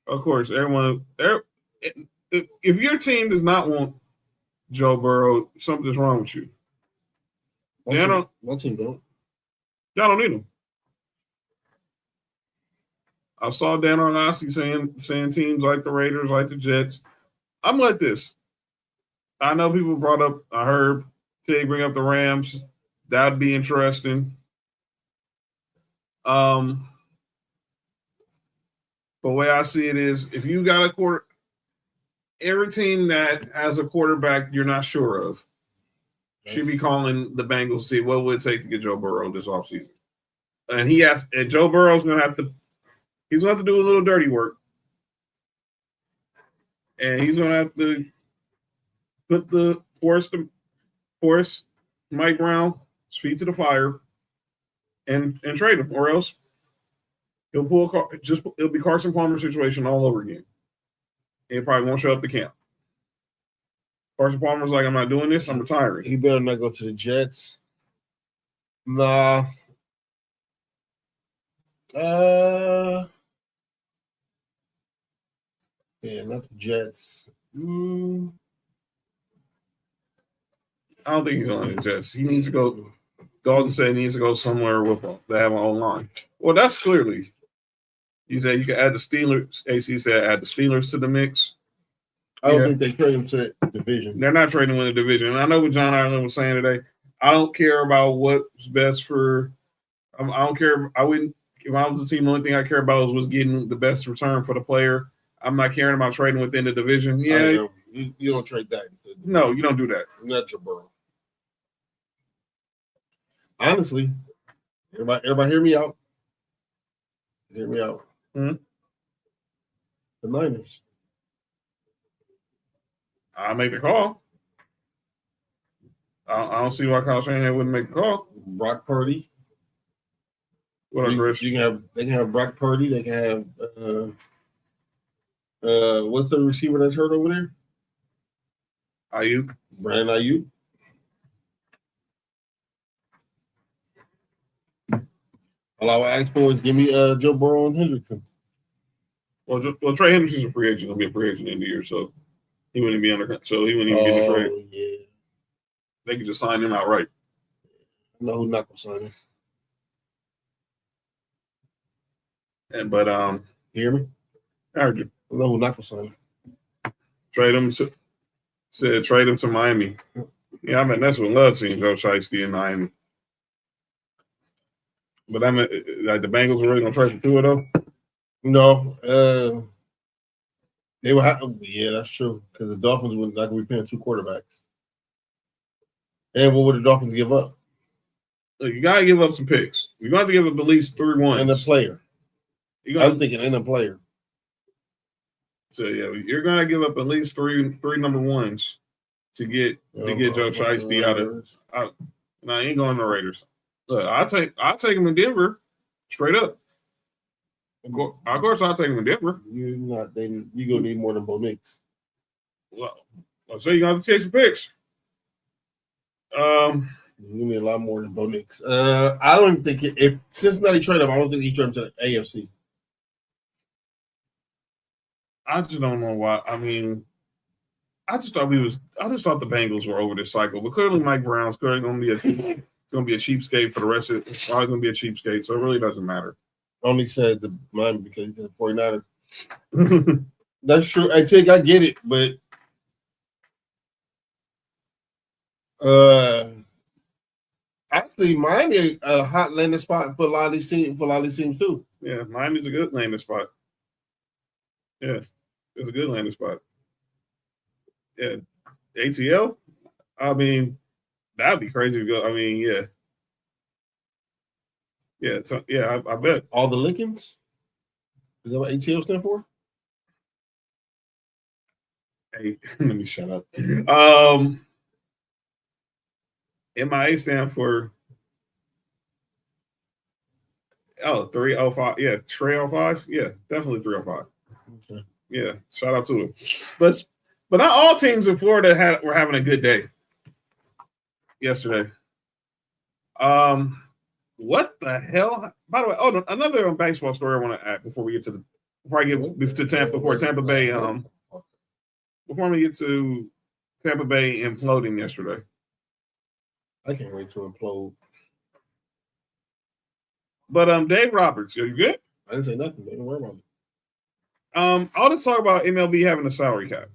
Of course, if your team does not want Joe Burrow, something's wrong with you. One team don't. Y'all don't need him. I saw Dan Orlovsky saying teams like the Raiders, like the Jets. I'm like this. I know people brought up, I heard Tig bring up the Rams. That would be interesting. The way I see it is if you got every team that has a quarterback you're not sure of should be calling the Bengals to see what would it take to get Joe Burrow this offseason. And Joe Burrow's going to have to do a little dirty work. And he's going to have to force Mike Brown's feet to the fire and trade him, or else it'll be Carson Palmer situation all over again. He probably won't show up to camp. Carson Palmer's like, I'm not doing this. I'm retiring. He better not go to the Jets. Nah. Yeah, not the Jets. I don't think he's going to the Jets. He needs to go. Golden State needs to go somewhere with them. They have an online. Well, that's clearly. You said you can add the Steelers. AC said add the Steelers to the mix. I don't think they trade him to the division. They're not trading with the division. And I know what John Ireland was saying today. I don't care about what's best for. I don't care. I wouldn't. If I was a team, the only thing I care about was getting the best return for the player. I'm not caring about trading within the division. Yeah, you don't trade that. No, you don't do that. Not Joe Burrow. Honestly, everybody hear me out. Hear me out. Mm-hmm. The Niners. I'll make the call. I don't see why Kyle Shanahan wouldn't make the call. Brock Purdy. What up, Chris? They can have Brock Purdy. They can have what's the receiver that's hurt over there? Ayuk. Brandon Ayuk. All I would ask for is give me Joe Burrow and Hendrickson. Well, Trey Hendrickson's a free agent. He'll be a free agent in the year, so he wouldn't be under. So he wouldn't even get a trade. Yeah. They could just sign him outright. I know who's not gonna sign him. But You hear me? I heard you. I know who not for sign. Trade him to Miami. Yeah, I mean that's what love seeing Joe Shiesty in Miami. But I mean, like the Bengals were really gonna trade for Tua though. No, they were. Yeah, that's true. Because the Dolphins would not be paying 2 quarterbacks. And what would the Dolphins give up? Look, you gotta give up some picks. You're gonna have to give up at least 3 ones. And a player. I'm thinking and a player. So yeah, you're gonna give up at least three number ones to get Joe Shiesty out of. No, I ain't going to the Raiders. Look, I'll take him in Denver, straight up. Of course, I'll take him in Denver. You gonna need more than Bo Nix. Well, I'll say you got to take some picks. You need a lot more than Bo Nix. I don't even think if Cincinnati trade him, I don't think he trade him to the AFC. I just don't know why. I mean, I just thought the Bengals were over this cycle, but clearly Mike Brown's clearly going to be a cheapskate for the rest of it. It's always going to be a cheapskate, so it really doesn't matter. Only said the Miami because he's the 49ers. That's true. I get it, but actually Miami a hot landing spot for a lot of these teams too. Yeah, Miami's a good landing spot. Yeah, it's a good landing spot. Yeah, ATL. I mean, that'd be crazy to go. I mean, I bet all the Lickens. Is that what ATL stand for? Hey, let me shut up. MIA stand for 305. Yeah, 305. Yeah, definitely 305. Okay. Yeah, shout out to him. But not all teams in Florida were having a good day yesterday. What the hell? By the way, another baseball story I want to add before I get to Tampa Bay. Before we get to Tampa Bay imploding yesterday. I can't wait to implode. But Dave Roberts, are you good? I didn't say nothing. Don't worry about it. I'll just talk about MLB having a salary cap.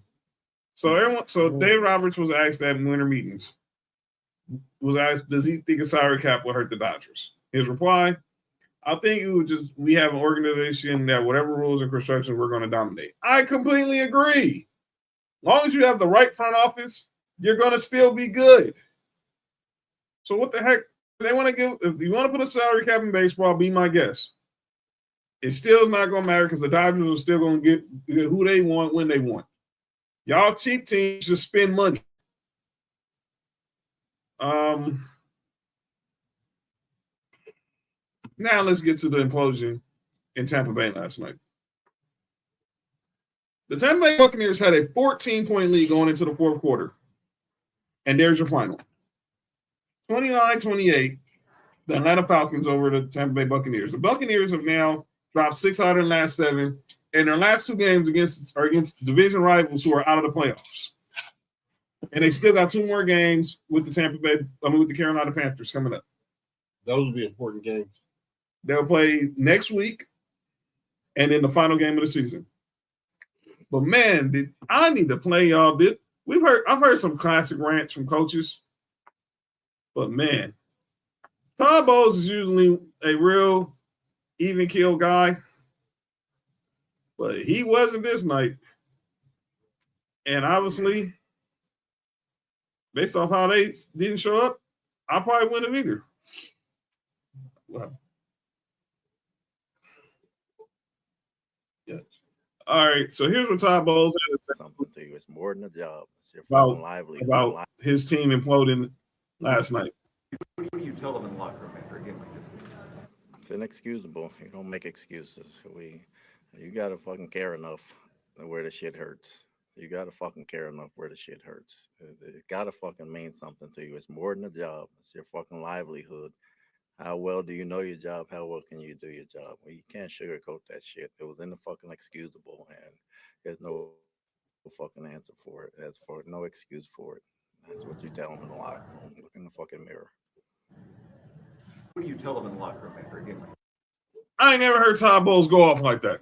So Dave Roberts was asked at winter meetings, was asked, does he think a salary cap will hurt the Dodgers? His reply, I think we have an organization that whatever rules and construction, we're going to dominate. I completely agree. As long as you have the right front office, you're going to still be good. So what the heck? They want to give, if you want to put a salary cap in baseball, be my guest. It still is not going to matter because the Dodgers are still going to get who they want when they want. Y'all cheap teams just spend money. Now let's get to the implosion in Tampa Bay last night. The Tampa Bay Buccaneers had a 14-point lead going into the fourth quarter. And there's your final. 29-28, the Atlanta Falcons over the Tampa Bay Buccaneers. The Buccaneers have now dropped 6 out of the last 7, and their last 2 games are against division rivals who are out of the playoffs. And they still got 2 more games with the Carolina Panthers coming up. Those will be important games. They'll play next week, and then the final game of the season. But man, I need to play y'all. I've heard some classic rants from coaches. But man, Todd Bowles is usually a real even keel guy, but he wasn't this night. And obviously, based off how they didn't show up, I probably wouldn't have either. Wow. Yeah. All right. So here's what Todd Bowles had to say something to you. It's more than a job. It's your about his team imploding last night. What do you tell them in the locker room after a game like this? It's inexcusable. You don't make excuses. You gotta fucking care enough where the shit hurts. You gotta fucking care enough where the shit hurts. It gotta fucking mean something to you. It's more than a job. It's your fucking livelihood. How well do you know your job? How well can you do your job? Well, you can't sugarcoat that shit. It was in the fucking excusable, and there's no fucking answer for it. There's no excuse for it. That's what you tell them in the locker room. Look in the fucking mirror. What do you tell them in the locker room after a game like this? I ain't never heard Todd Bowles go off like that.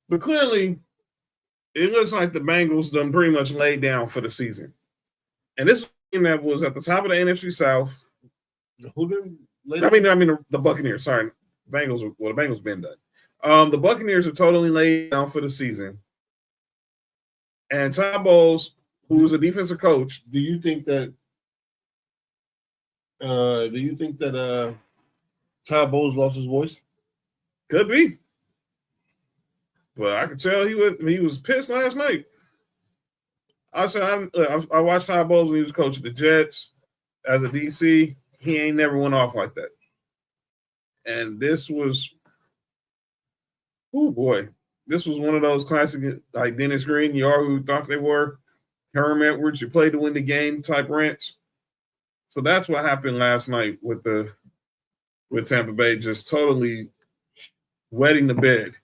But clearly, it looks like the Bengals done pretty much laid down for the season. And this team that was at the top of the NFC South. Who did? The Buccaneers. Sorry, the Bengals been done. The Buccaneers are totally laid down for the season. And Todd Bowles, who was a defensive coach, Do you think that Todd Bowles lost his voice? could be. But I could tell he was pissed last night. I said I watched Todd Bowles when he was coaching the Jets as a DC. He ain't never went off like that. And this was, oh boy, this was one of those classic, like Dennis Green, you are who thought they were, Herm Edwards, you played to win the game type rants. So that's what happened last night with Tampa Bay, just totally wetting the bed.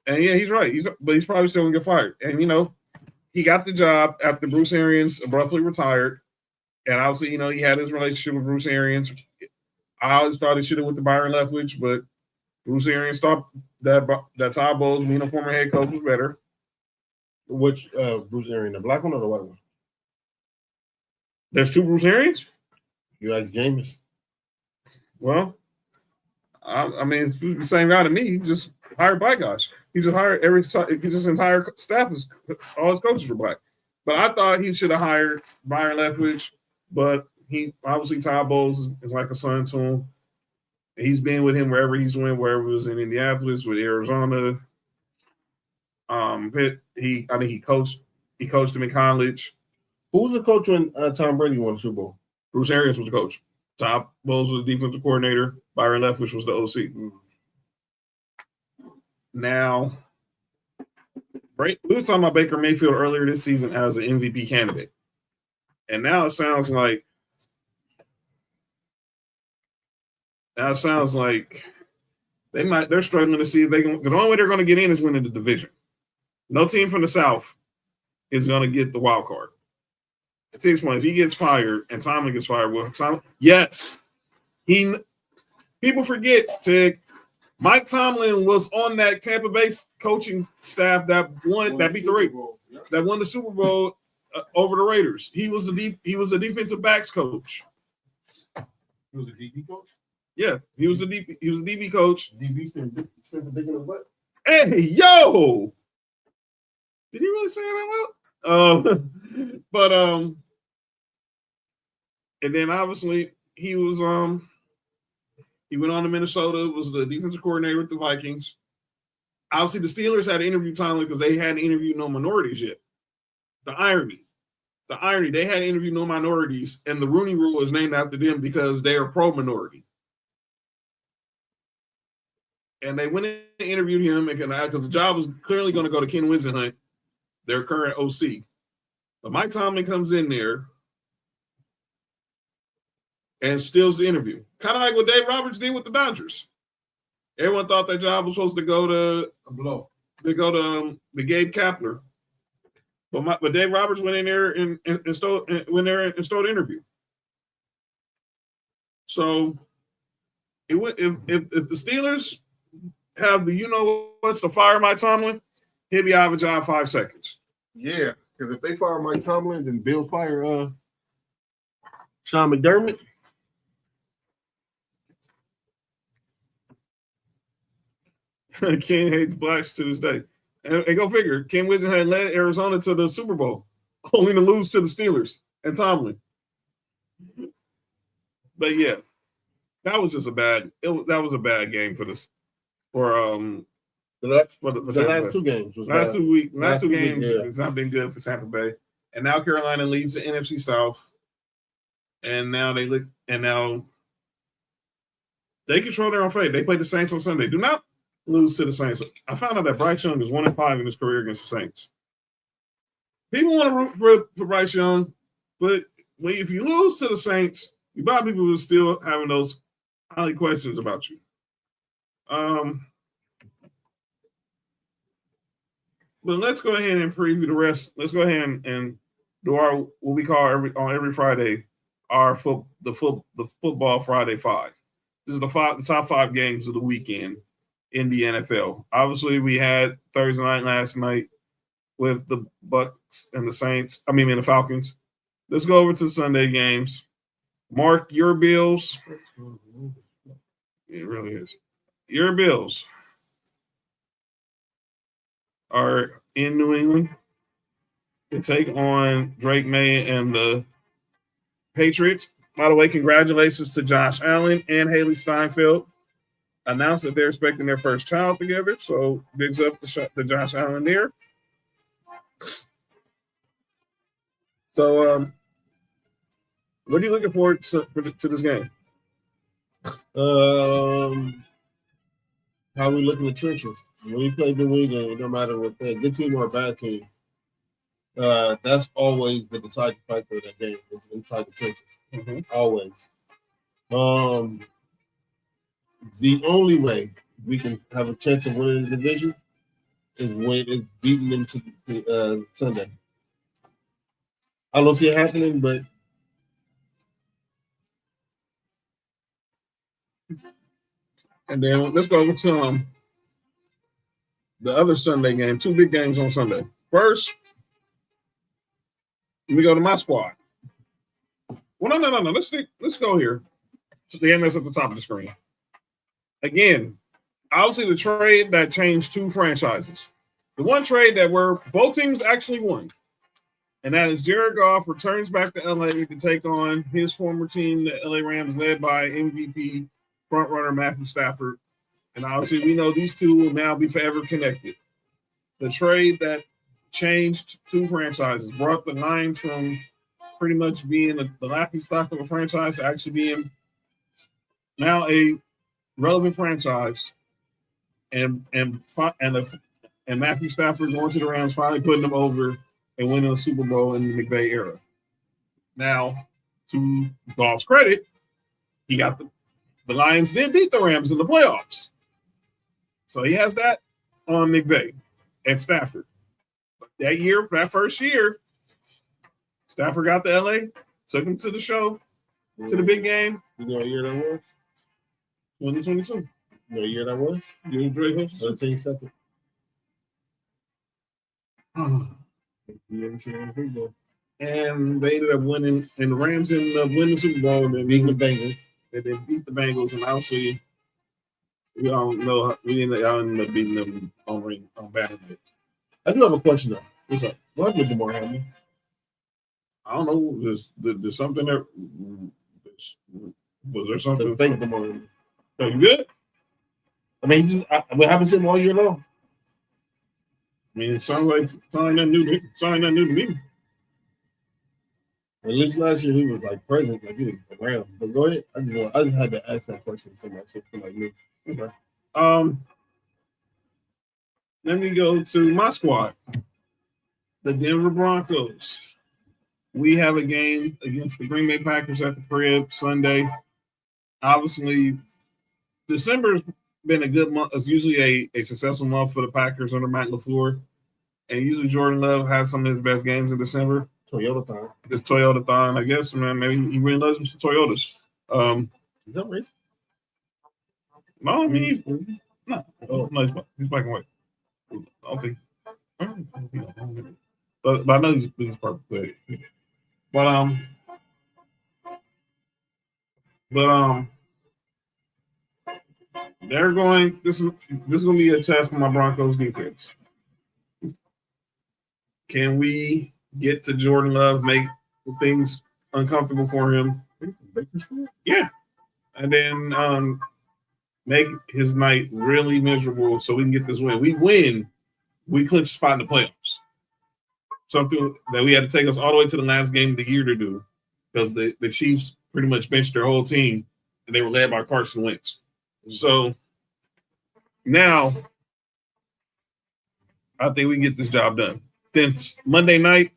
And yeah, he's right. But he's probably still gonna get fired. And he got the job after Bruce Arians abruptly retired. And obviously, he had his relationship with Bruce Arians. I always thought he should have went to Byron Leftwich, but Bruce Arians thought that Todd Bowles, being a former head coach, was better. Which Bruce Arians, the black one or the white one? There's two Bruce Arians? You like Jameis? Well, I mean, it's the same guy to me. He just hired black guys. He just hired his entire staff, all his coaches were black. But I thought he should have hired Byron Leftwich, but he obviously Todd Bowles is like a son to him. He's been with him wherever he's went, wherever it was in Indianapolis, with Arizona. He coached him in college. Who was the coach when Tom Brady won the Super Bowl? Bruce Arians was the coach. Todd Bowles was the defensive coordinator. Byron Leftwich was the OC. Now, we were talking about Baker Mayfield earlier this season as an MVP candidate. And now it sounds like they're struggling to see if they can, because the only way they're going to get in is winning the division. No team from the South is going to get the wild card. To Tig's point, if he gets fired and Tomlin gets fired, yes. People forget, Tig, Mike Tomlin was on that Tampa Bay coaching staff that beat the Raiders, that won the Super Bowl over the Raiders. He was the defensive backs coach. He was a DB coach? Yeah, he was a DB coach. DB stand for dick in the butt. Hey, yo! Did he really say that out loud? And then obviously he was he went on to Minnesota, was the defensive coordinator with the Vikings. Obviously, the Steelers had to interview Tomlin because they hadn't interviewed no minorities yet. The irony, they hadn't interviewed no minorities, and the Rooney Rule is named after them because they are pro-minority. And they went in and interviewed him because the job was clearly going to go to Ken Wisenhunt, their current OC. But Mike Tomlin comes in there and steals the interview. Kind of like what Dave Roberts did with the Dodgers. Everyone thought that job was supposed to go to the Gabe Kapler. But Dave Roberts went in there and stole the interview. So if the Steelers have the what's to fire Mike Tomlin, he'll be out of a job 5 seconds. Yeah, because if they fire Mike Tomlin, then Bill fire Sean McDermott. Ken hates blacks to this day. And go figure, Ken Wisenhunt led Arizona to the Super Bowl, only to lose to the Steelers and Tomlin. But yeah, that was just a bad game for this. The last two games. Last two games it's not been good for Tampa Bay. And now Carolina leads the NFC South. And now they control their own fate. They play the Saints on Sunday. Do not lose to the Saints. I found out that Bryce Young is 1-5 in his career against the Saints. People want to root for Bryce Young, but if you lose to the Saints, you probably people will still having those highly questions about you. But let's go ahead and preview the rest. Let's go ahead and do our what we call every Friday our the football Friday 5. This is the top 5 games of the weekend in the NFL. Obviously, we had Thursday night last night with the Bucks and the Saints. And the Falcons. Let's go over to Sunday games. Mark, your Bills. It really is. Your Bills are in New England to take on Drake May and the Patriots. By the way, congratulations to Josh Allen and Haley Steinfeld. Announced that they're expecting their first child together. So bigs up to Josh Allen there. So what are you looking forward to this game? How we look in the trenches. When we play New England, no matter what they're a good team or a bad team, that's always the deciding factor of that game. It's inside the trenches. Mm-hmm. Always. The only way we can have a chance of winning the division is when it's beating them to Sunday. I don't see it happening, but and then let's go over to the other Sunday game. 2 big games on Sunday. First, we go to my squad. Well, no. Let's go here to the end that's at the top of the screen. Again, obviously the trade that changed 2 franchises. The one trade that both teams actually won. And that is Jared Goff returns back to LA to take on his former team, the LA Rams, led by MVP frontrunner Matthew Stafford. And obviously we know these two will now be forever connected. The trade that changed 2 franchises, brought the Lions from pretty much being the laughing stock of a franchise to actually being now a relevant franchise. And Matthew Stafford going to the Rams, finally putting them over and winning a Super Bowl in the McVay era. Now, to Goff's credit, he got the Lions did beat the Rams in the playoffs. So he has that on McVay and Stafford. But that first year, Stafford got to LA, took him to the show, to the big game. You know what year that was? 2022. You know what year that was? You Drake Hutchinson? 13 seconds. And they ended up winning, and the Rams ended up winning the Super Bowl and then beating the Bengals. They beat the Bengals, and obviously we all know we ended up beating them on Battle Day. I do have a question though. What's up? What happened to Damar Hamlin? I don't know. There's something there. Was there something? Thank Damar Hamlin. Are you good? I mean, what happens to him all year long? I mean, it sounds like nothing new to me. At least last year he was like present, like he was around. But go ahead. I just had to ask that question to somebody new. Okay. Let me go to my squad, the Denver Broncos. We have a game against the Green Bay Packers at the crib Sunday. Obviously, December's been a good month. It's usually a successful month for the Packers under Matt LaFleur. And usually Jordan Love has some of his best games in December. Toyota time. It's Toyota time, I guess, man. Maybe he really loves some Toyotas. Is that right? No, I mean, no, he's black and white. I don't think. But I know he's perfect. But they're going. This is going to be a test for my Broncos defense. Can we get to Jordan Love, make things uncomfortable for him? Yeah, and then make his night really miserable so we can get this win. We win, we clinch a spot in the playoffs. Something that we had to take us all the way to the last game of the year to do, because the Chiefs pretty much benched their whole team and they were led by Carson Wentz. So now I think we can get this job done. Then Monday night,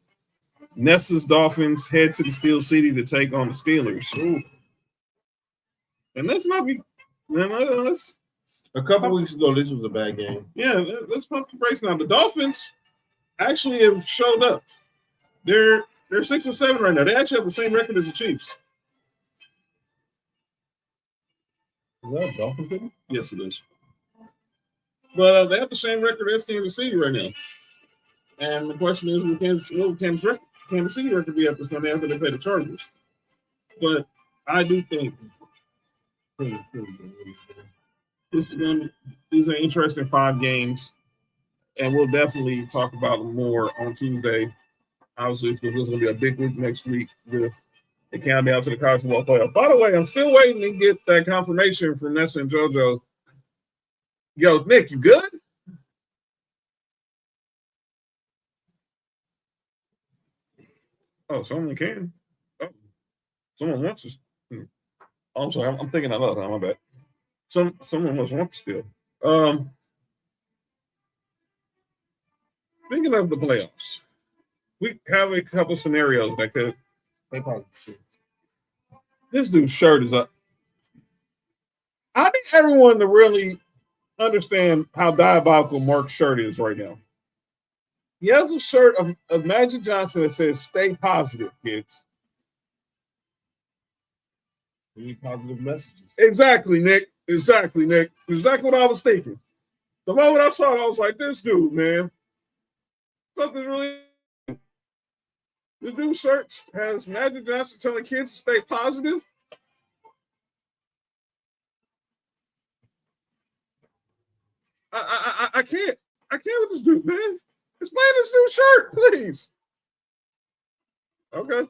Nessa's Dolphins head to the Steel City to take on the Steelers. Ooh. And let's not be. A couple weeks ago, this was a bad game. Yeah, let's pump the brakes now. The Dolphins actually have showed up. They're 6-7 right now. They actually have the same record as the Chiefs. that Dolphins didn't? Yes, it is. But they have the same record as Kansas City right now. And the question is, what will Kansas City record be after Sunday after they play the Chargers? But I do think these are interesting 5 games, and we'll definitely talk about them more on Tuesday. Obviously, because there's going to be a big week next week with the countdown to the college football playoff. By the way, I'm still waiting to get that confirmation from Nessa and JoJo. Yo, Nick, you good? Oh, someone can. Oh, someone wants us. Oh, I'm sorry. I'm thinking out loud. My bad. Someone must want to still. Speaking of the playoffs, we have a couple scenarios that could. This dude's shirt is up. I need everyone to really understand how diabolical Mark's shirt is right now. He has a shirt of Magic Johnson that says "Stay positive, kids." We need positive messages. Exactly, Nick. Exactly what I was thinking. The moment I saw it, I was like, "This dude, man, something's really." This dude's shirt has Magic Johnson telling kids to stay positive. I can't with this dude, man. Explain this dude's shirt, please. Okay.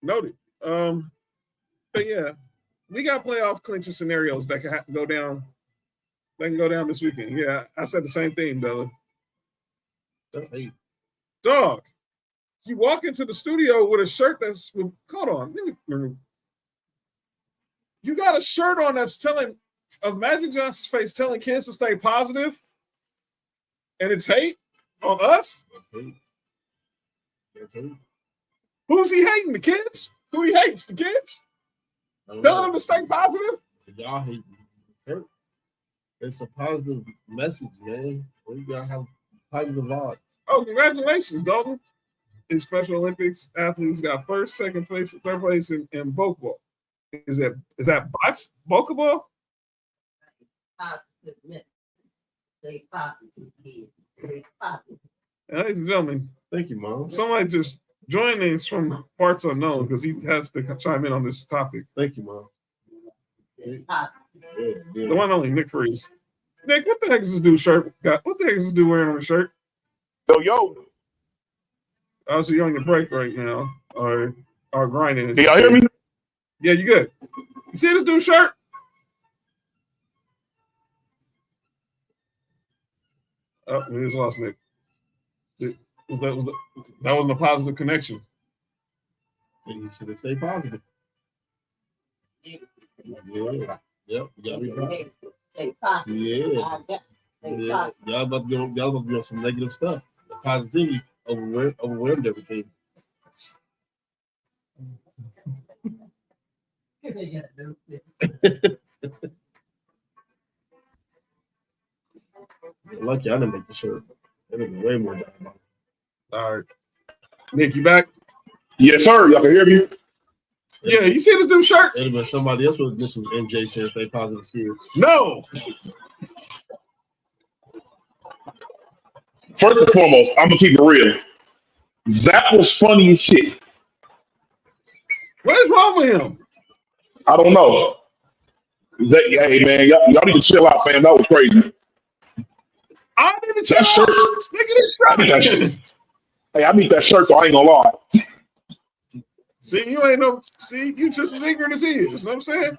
Noted. But yeah, we got playoff clinching scenarios that can go down. They can go down this weekend. Yeah, I said the same thing, Bella. That's hate. Dog, you walk into the studio with a shirt that's. Hold on. You got a shirt on that's telling of Magic Johnson's face telling kids to stay positive, and it's hate on us. That's hate. Who's he hating? The kids? Who he hates? The kids? Telling them to stay positive? Y'all hate me. It's a positive message, man. We gotta have positive vibes. Oh, congratulations, Dalton. In Special Olympics, athletes got first, second place, third place in both ball. Is that Boca ball? Positive message. Stay positive, kids. Stay positive. Ladies and gentlemen, thank you, Mom. Somebody just joined us from parts unknown because he has to chime in on this topic. Thank you, Mom. Yeah. The one only Nick Freeze. Nick, what the heck is this dude shirt got? What the heck is this dude wearing on his shirt? Yo. Oh, so you're on your break right now, or grinding. Can y'all hear me? Yeah, you good. You see this dude's shirt? Oh, we just lost Nick. That wasn't a positive connection. And you should stay positive. Yeah. Yep. You gotta be positive. Stay positive. Yeah. Y'all about to be on some negative stuff. The positivity overwhelmed everything. Lucky I didn't make the shirt. That would be way more diabolical. All right. Nick, you back? Yes, sir. Y'all can hear me? Yeah, you see this dude's shirt? It'd have been somebody else would have mentioned MJ saying stay positive kids. No. First and foremost, I'm gonna keep it real. That was funny as shit. What is wrong with him? I don't know. Hey man, y'all need to chill out, fam. That was crazy. I need to chill that shirt. Look at this shirt. Hey, I need that shirt, so I ain't gonna lie. See, you ain't no. See, you just as ignorant as he is. You know what I'm saying?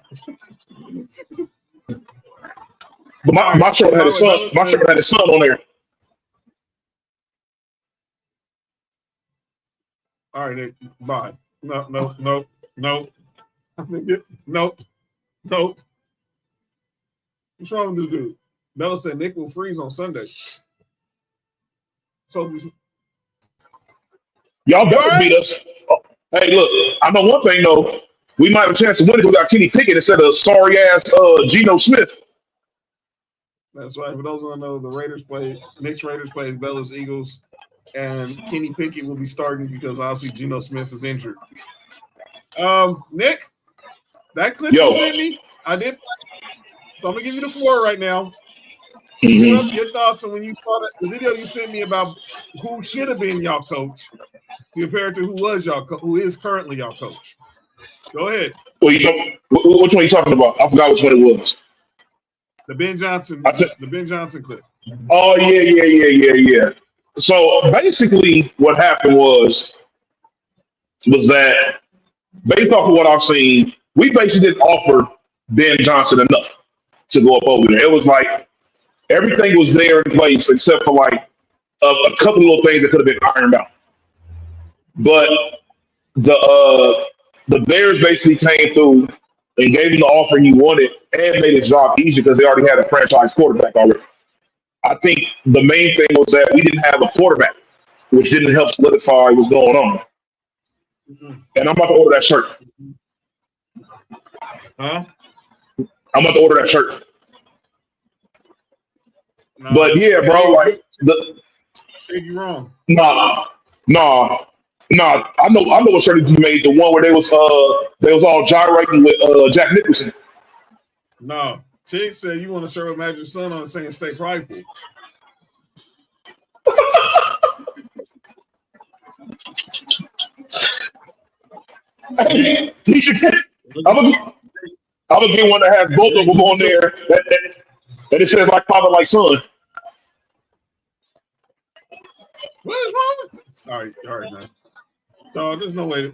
But my shirt had his son. My shirt had his son on there. All right, Nick. Bye. No. Nope. What's wrong with this dude? Bella said Nick will freeze on Sunday. So y'all better beat us. Hey, look, I know one thing though. We might have a chance to win if we got Kenny Pickett instead of sorry ass Geno Smith. That's right. For those who don't know, Knicks Raiders play Bella's Eagles, and Kenny Pickett will be starting because obviously Geno Smith is injured. Nick, That clip you sent me, I did. So I'm gonna give you the floor right now. Give up your thoughts on when you saw the video you sent me about who should have been y'all coach compared to who is currently y'all coach. Go ahead. Which one are you talking about? I forgot which one it was. The Ben Johnson. The Ben Johnson clip. Oh yeah. So basically, what happened was that based off of what I've seen, we basically didn't offer Ben Johnson enough to go up over there. It was like everything was there in place except for like a couple of little things that could have been ironed out. But the Bears basically came through and gave him the offer he wanted and made his job easy because they already had a franchise quarterback already. I think the main thing was that we didn't have a quarterback, which didn't help solidify what's going on. And I'm about to order that shirt. Huh? I'm about to order that shirt. No, but yeah, bro, like you wrong. Nah. I know what shirt you made. The one where they was all gyrating with Jack Nicholson. No, Chick said you want to shirt with Magic Son on saying stay prideful. Hey, he should get. I'm gonna get one that has both of them on there. That it says like father, like son. What is wrong? All right, man. No, there's no way.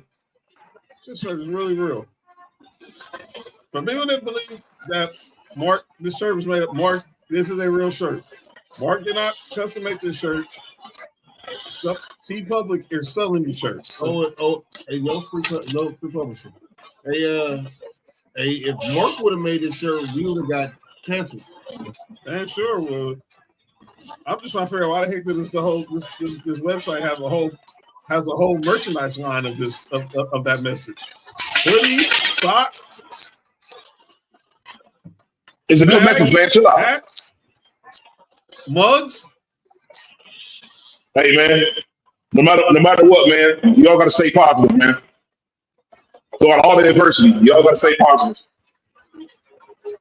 This shirt is really real. For people that believe that Mark, this shirt was made up. Mark, this is a real shirt. Mark did not custom make this shirt. T Public is selling these shirts. No free publishing. If Mark would have made this shirt, we would have got canceled. And sure would. I'm just trying to figure out why the heck does this website has a whole merchandise line of this of that message. Hoodies, socks. It's a good message, man. Chill out. Hats, mugs. Hey man, no matter what, man, y'all gotta stay positive, man. So all the adversity, y'all gotta stay positive.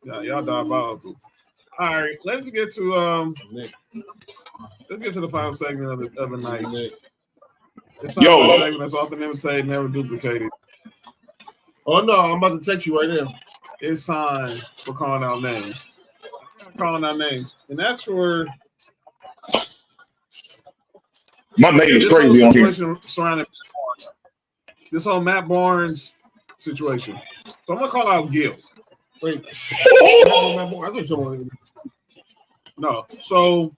Yeah, y'all diabolical. All right, let's get to the final segment of the night. It's not a segment that's often imitated, never duplicated. Oh no, I'm about to text you right now. It's time for calling out names. Calling out names, and that's for. My name is crazy on here. Surrounding this whole Matt Barnes situation. So I'm gonna call out Gil. Wait. No. So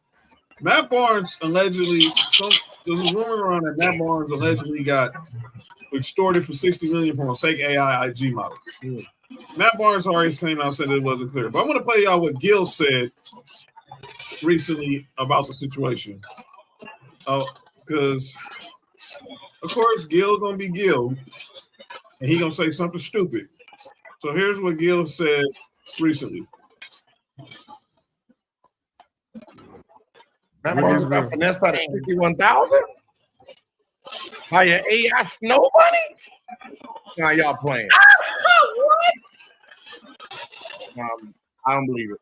Matt Barnes allegedly, there's a rumor around that Matt Barnes allegedly got extorted for $60 million from a fake AI IG model. Matt Barnes already came out and said it wasn't clear. But I'm gonna play y'all what Gil said recently about the situation. Because of course Gil's gonna be Gil, and he gonna say something stupid. So here's what Gil said recently. Matt got finessed out of 61,000 by your AI snow bunny. Now y'all playing? What? I don't believe it.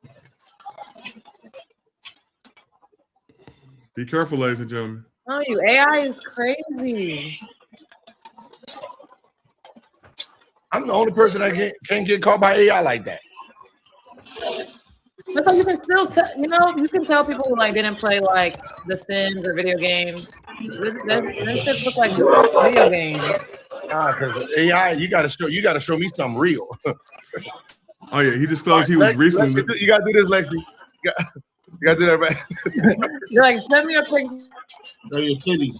Be careful, ladies and gentlemen. Oh, you AI is crazy. I'm the only person that can't get caught by AI like that. But so you can still you can tell people who like didn't play like The Sims or video games. This shit look like video games. Because AI, you gotta show me something real. Oh yeah, he disclosed he was recently. You gotta do this, Lexi. You gotta do that, man. You're like, send me a picture. Oh, your titties.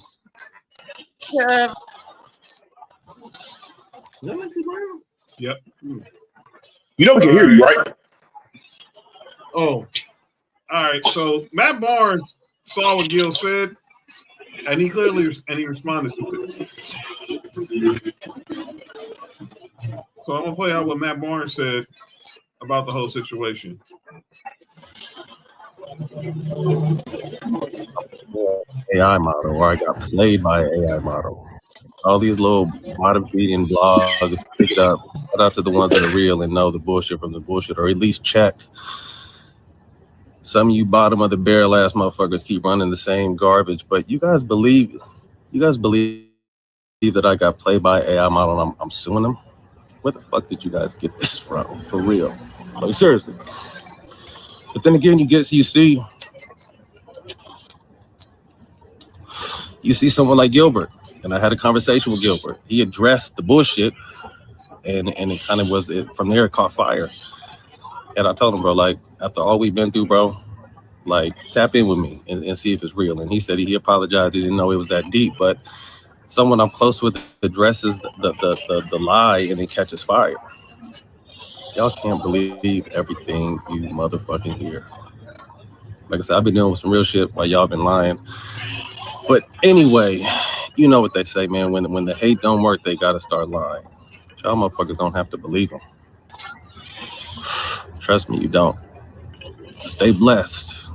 Yeah. Is that Lexi Brown? Yep. You know we can hear you, right? Oh, all right. So Matt Barnes saw what Gil said, and he responded to it. So I'm gonna play out what Matt Barnes said about the whole situation. AI model, or I got played by an AI model. All these little bottom feeding blogs, pick it up. Shout out to the ones that are real and know the bullshit from the bullshit, or at least check. Some of you bottom of the barrel ass motherfuckers keep running the same garbage, but you guys believe that I got played by AI model and I'm suing them? Where the fuck did you guys get this from? For real. Like, seriously. But then again, you see someone like Gilbert, and I had a conversation with Gilbert. He addressed the bullshit, and it kind of was it from there. It caught fire, and I told him, bro, like after all we've been through, bro, like tap in with me and see if it's real. And he said he apologized. He didn't know it was that deep, but someone I'm close with addresses the lie, and it catches fire. Y'all can't believe everything you motherfucking hear. Like I said, I've been dealing with some real shit while y'all been lying. But anyway, you know what they say, man. When the hate don't work, they gotta start lying. Y'all motherfuckers don't have to believe them. Trust me, you don't. Stay blessed.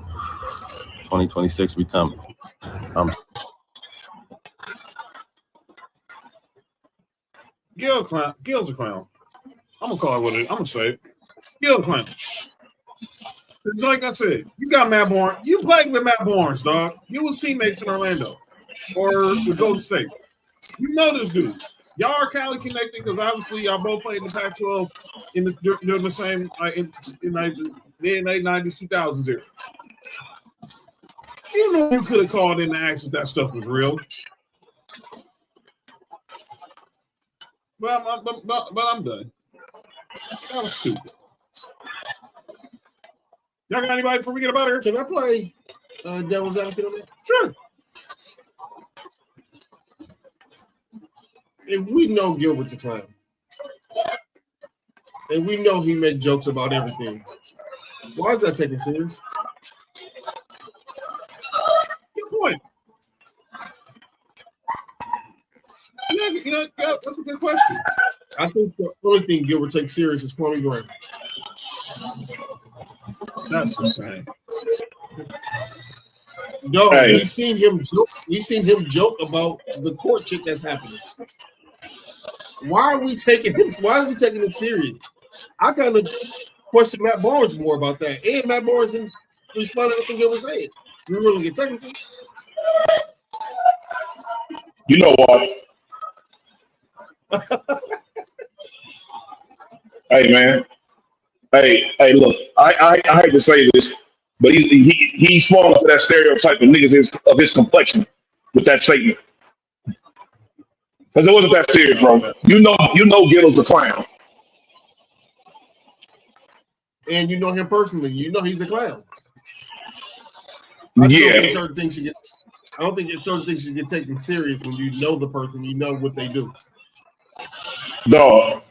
2026 we coming. Gil's a clown. I'm gonna call it what it is. I'm gonna say it. Gil's a clown. It's like I said, you got Matt Barnes. You played with Matt Barnes, dog. You was teammates in Orlando or with Golden State. You know this dude. Y'all are Cali connected because obviously y'all both played in the Pac-12 during the same in the mid 90s, 2000s era. You know you could have called in to ask if that stuff was real. But I'm done. That was stupid. Y'all got anybody before we get about here? Can I play devil's advocate on that? Sure. If we know Gilbert's a clown, and we know he makes jokes about everything, why is that taken serious? Good point. Yeah, that's a good question. I think the only thing Gilbert takes serious is Kwame Grant. That's insane. No, Hey. we seen him joke about the court shit that's happening. Why are we taking him? Why are we taking it serious? I kind of question Matt Barnes more about that, and Matt Barnes responded to what Gilbert said. We really get technical. You know what? Hey, man. Hey, look, I hate to say this, but he's falling into that stereotype of niggas of his complexion with that statement. Because it wasn't that serious, bro. You know Gittle's a clown. And you know him personally. You know he's a clown. Yeah. I don't think certain things should get taken serious when you know the person, you know what they do. Dog.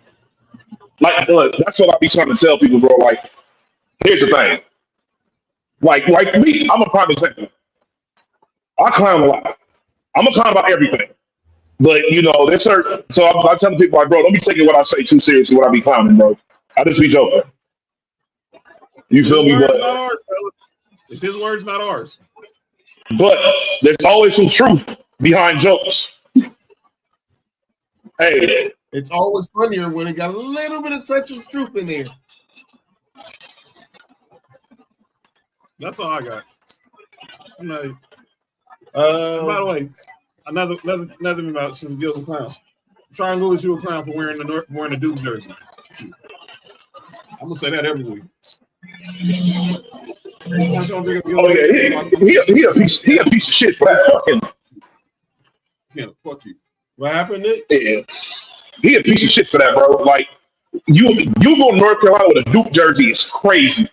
Like, look, that's what I be trying to tell people, bro. Like, here's the thing. Like me, I'm a prime example. I clown a lot. I'm a clown about everything. But, you know, there's certain... So I tell people, like, bro, don't be taking what I say too seriously when I be clowning, bro. I just be joking. You feel me? But Not ours, fella. It's his words, not ours. But there's always some truth behind jokes. Hey. It's always funnier when it got a little bit of touch of truth in there. That's all I got. I'm not, by the way, another thing about since Gil's a clown. Try and lose you a clown for wearing the Duke jersey. I'm gonna say that every week. Oh yeah, he a piece of shit for that fucking. Yeah, fuck you. What happened, Nick? Yeah, he a piece of shit for that, bro. Like you go to North Carolina with a Duke jersey is crazy.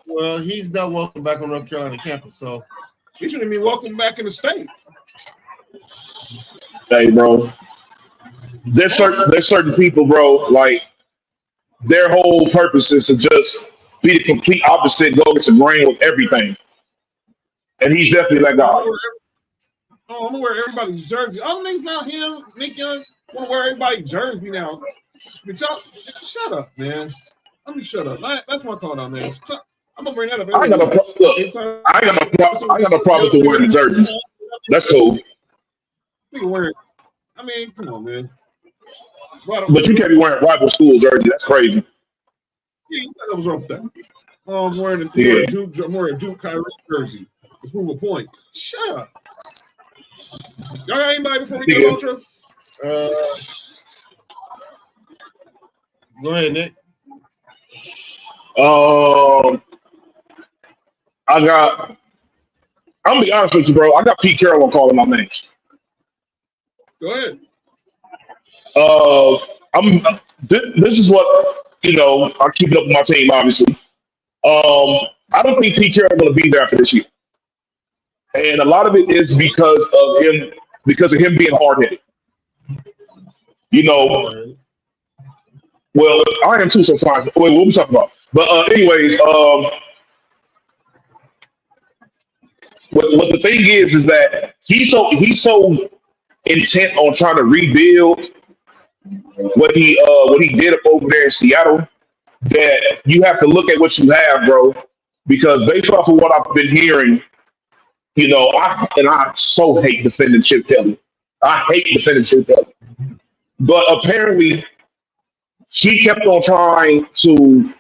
Well, he's not welcome back on North Carolina campus, so he shouldn't be welcome back in the state. Hey, bro. There's certain people, bro. Like their whole purpose is to just be the complete opposite, go against the grain with everything. And he's definitely that guy. I'm gonna wear everybody's jersey. Oh, niggas not him. Nick Young wanna wear everybody's jersey now. But y'all, shut up, man. Let me shut up. That's my call on this. I'm gonna bring that up. I ain't got no problem to wearing the jerseys. That's cool. Nigga wearing. I mean, come on, man. But you can't be wearing rival schools jersey. That's crazy. Yeah, you thought that was wrong with that. Oh, I'm wearing a Duke Kyrie jersey to prove a point. Shut up. Y'all got anybody before we get Ultra? Go ahead, Nick. I'm gonna be honest with you, bro. I got Pete Carroll on calling my names. Go ahead. This is what I keep it up with my team, obviously. I don't think Pete Carroll is going to be there after this year, and a lot of it is because of him being hard headed. Well, I am too sometimes. Wait, what we talking about? But anyways, what the thing is that he's so intent on trying to rebuild what he did up over there in Seattle that you have to look at what you have, bro. Because based off of what I've been hearing, I so hate defending Chip Kelly. I hate defending Chip Kelly. But apparently, he kept on trying to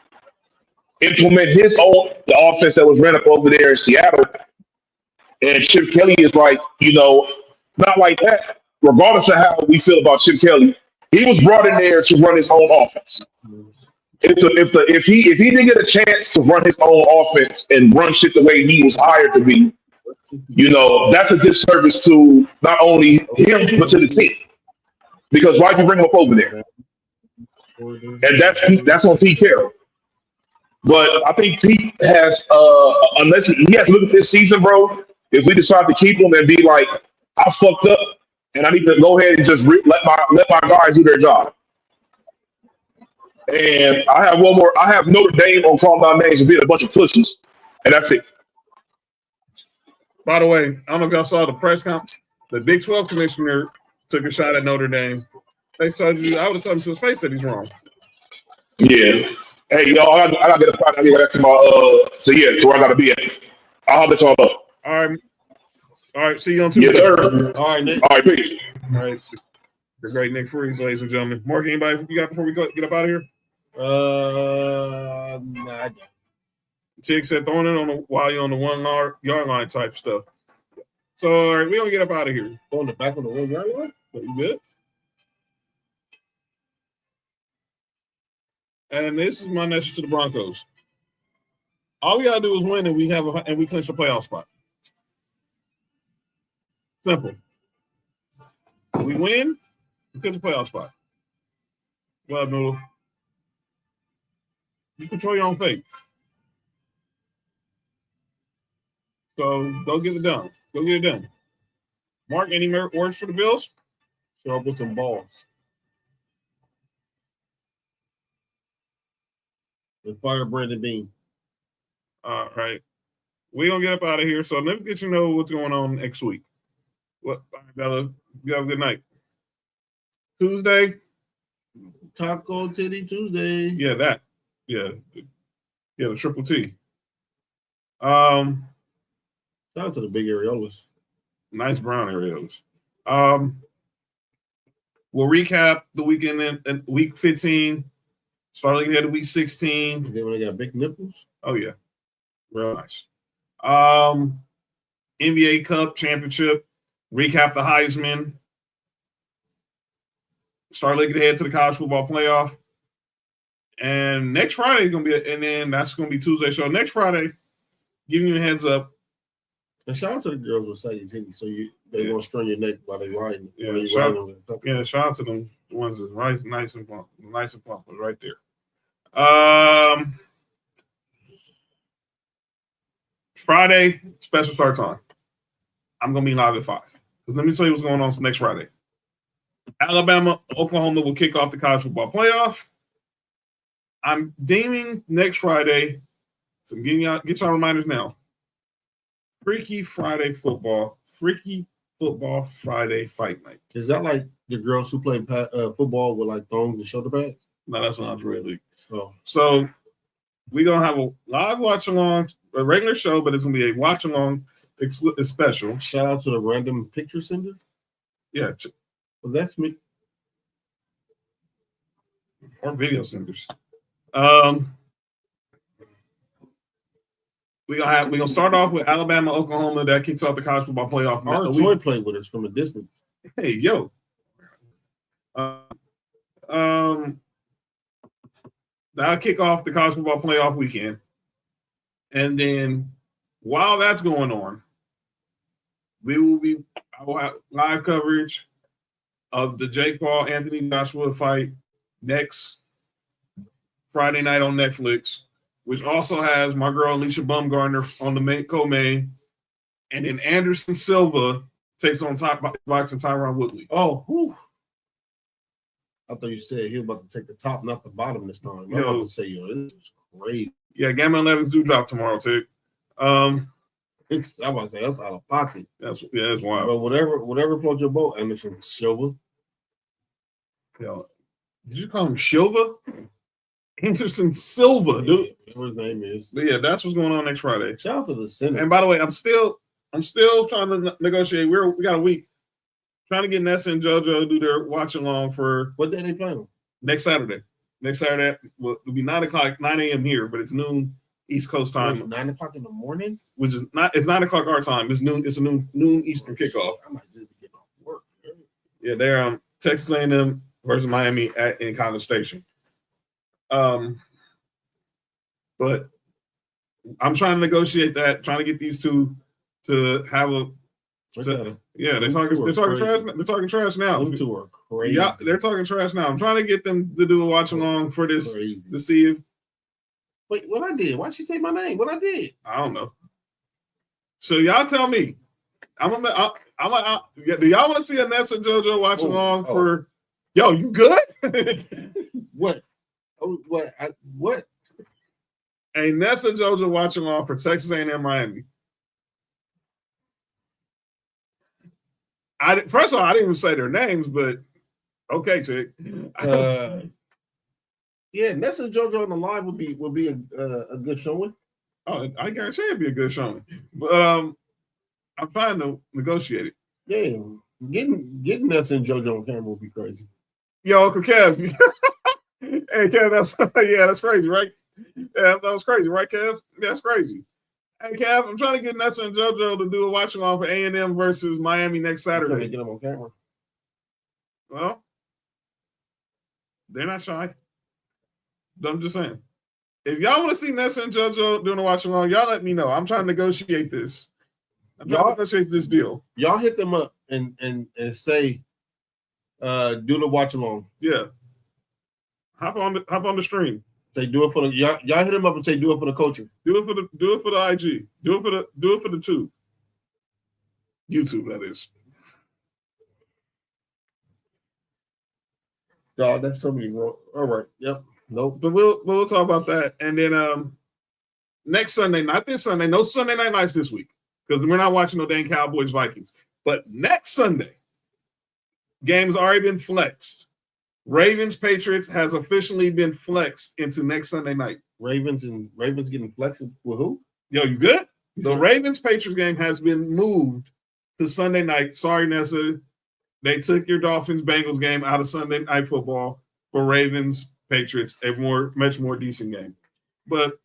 implement the offense that was ran up over there in Seattle. And Chip Kelly is like, not like that. Regardless of how we feel about Chip Kelly, he was brought in there to run his own offense. If he didn't get a chance to run his own offense and run shit the way he was hired to be, that's a disservice to not only him but to the team. Because why'd you bring him up over there? And that's on Pete Carroll. But I think Pete has, unless he has to look at this season, bro. If we decide to keep him and be like, I fucked up, and I need to go ahead and just let my guys do their job. And I have one more. I have Notre Dame on calling my names and being a bunch of pushes, and that's it. By the way, I don't know if y'all saw the press conference. The Big 12 commissioner took a shot at Notre Dame. They told you, I would have told him to his face that he's wrong. Yeah. Hey, y'all, I gotta get a fight. I gotta get back to my to where I gotta be at. I'll let y'all up. All right. See you on Tuesday. Yes, sir. All right, Nick. All right, peace. All right. The great Nick Freeze, ladies and gentlemen. Mark, anybody you got before we get up out of here? Nah, I don't. Tig said throwing it while you're on the 1 yard line type stuff. So, all right, we're going to get up out of here. On the back of the 1 yard line? Are you good? And this is my message to the Broncos. All we got to do is win, and we clinch the playoff spot. Simple. We win, we clinch the playoff spot. Well, Noodle. You control your own fate. So go get it done. Go get it done. Mark, any words for the Bills? Show up with some balls. And fire Brandon Bean. All right. We're going to get up out of here. So let me get you know what's going on next week. What, Bella? You have a good night. Tuesday. Taco Titty Tuesday. Yeah, that. Yeah. Yeah, the triple T. Shout out to the big areolas. Nice brown areolas. We'll recap the weekend in week 15. Starting ahead of week 16. And then when they got big nipples. Oh, yeah. Real nice. NBA Cup Championship. Recap the Heisman. Start looking ahead to the college football playoff. And next Friday is going to be, and then that's going to be Tuesday. So next Friday, giving you a heads up. And shout out to the girls with saggy titties, so they won't strain your neck while they riding. Yeah, shout out to them, the ones that's right, nice and plump right there. Friday, special start time. I'm going to be live at 5. Let me tell you what's going on next Friday. Alabama, Oklahoma will kick off the college football playoff. I'm deeming next Friday, so I'm get y'all reminders now. Freaky Friday football. Freaky football Friday fight night. Is that like the girls who play football with like thongs and shoulder pads? No, that's not really. Oh. So we're going to have a live watch-along, a regular show, but it's going to be a watch-along special. Shout out to the random picture sender. Yeah. Well, that's me. Or video centers. We're gonna start off with Alabama, Oklahoma. That kicks off the college football playoff. Our Joy played with us from a distance. Hey, yo. That'll kick off the college football playoff weekend. And then while that's going on, I will have live coverage of the Jake Paul Anthony Joshua fight next Friday night on Netflix, which also has my girl Alicia Bumgarner on the co-main, and then Anderson Silva takes on boxing Tyron Woodley. Oh, whew. I thought you said he was about to take the top, not the bottom this time. I'm about to say, this is crazy. Yeah, Gamma 11s do drop tomorrow too. I'm about to say that's out of pocket. That's wild. But whatever floats your boat, Anderson Silva. Yo, did you call him Silva? Anderson Silva, dude. What his name is. But yeah, that's what's going on next Friday. Shout out to the Senate. And by the way, I'm still trying to negotiate. We got a week trying to get Nessa and JoJo to do their watch along for what day they playing? Next Saturday. Next Saturday will be 9 a.m. here, but it's noon East Coast time. 9 o'clock in the morning, which is not. It's 9 o'clock our time. It's noon. It's a noon Eastern kickoff. I might just get off work. Yeah, they're Texas A&M versus Miami in College Station. But I'm trying to negotiate that, trying to get these two to have a. They're talking trash. They're talking trash now. Those two are crazy. Yeah, they're talking trash now. I'm trying to get them to do a watch along for this to see if. Wait, what I did? Why'd she say my name? What I did? I don't know. So y'all tell me. Do y'all want to see a Nessa and JoJo watch along for? Yo, you good? What? What? A Nessa and JoJo watch along for Texas A&M Miami. First of all, I didn't even say their names, but okay, chick. Yeah, Nessa and JoJo on the live would be a good showing. Oh, I guarantee it'd be a good showing. But I'm trying to negotiate it. Yeah, getting Nessa and JoJo on camera would be crazy. Yo, Uncle Kev. Hey, Kev, that's crazy, right? Yeah, that was crazy, right, Kev? That's crazy. Hey, Kev, I'm trying to get Nessa and JoJo to do a watch along for A&M versus Miami next Saturday. I'm trying to get them on camera. Well, they're not shy. I'm just saying. If y'all want to see Nessa and JoJo doing a watch along, y'all let me know. I'm trying to negotiate this. I'm trying to negotiate this deal. Y'all hit them up and say, do the watch along. Yeah. Hop on the stream. Say do it for the y'all hit them up and say do it for the culture. Do it for the IG. Do it for the tube. YouTube, that is. God, that's so many wrong. All right. Yep. Nope. But we'll talk about that. And then next Sunday, not this Sunday, no Sunday night lights this week. Because we're not watching no dang Cowboys Vikings. But next Sunday, game's already been flexed. Ravens Patriots has officially been flexed into next Sunday night. Ravens getting flexed with who? Yo, you good? The Ravens Patriots game has been moved to Sunday night. Sorry, Nessa. They took your Dolphins Bengals game out of Sunday night football for Ravens Patriots, a much more decent game. But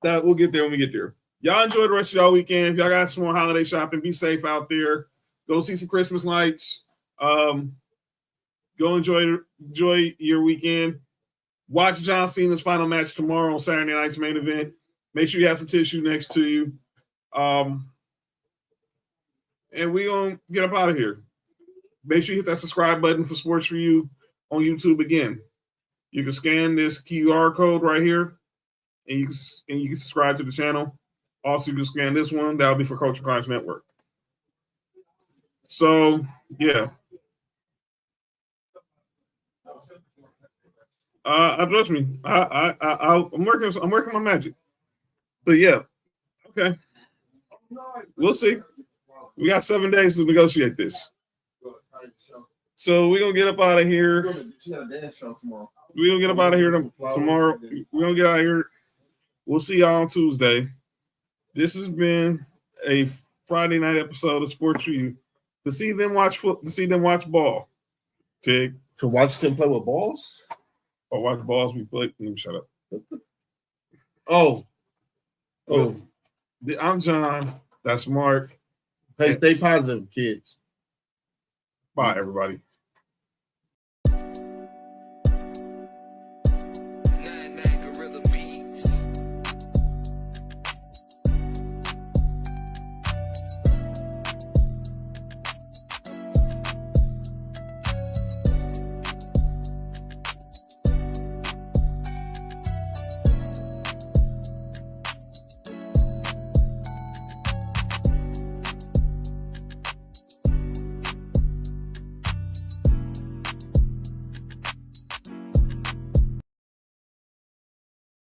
that we'll get there when we get there. Y'all enjoy the rest of y'all weekend. If y'all got some more holiday shopping, be safe out there. Go see some Christmas lights. Go enjoy your weekend. Watch John Cena's final match tomorrow on Saturday night's main event. Make sure you have some tissue next to you. And we gonna get up out of here. Make sure you hit that subscribe button for Sports4U on YouTube again. You can scan this QR code right here, and you can subscribe to the channel. Also, you can scan this one. That'll be for Culture Crimes Network. So, yeah. Trust me. I'm working my magic. But yeah. Okay. We'll see. We got 7 days to negotiate this. So we're gonna get up out of here. We're gonna get up out of here tomorrow. We're gonna get out of here. We'll see y'all on Tuesday. This has been a Friday night episode of Sports4U. To see them watch ball. Tig. To watch them play with balls? Or watch balls we play. Let me shut up. Oh. I'm John. That's Mark. Hey, stay positive, kids. Bye, everybody.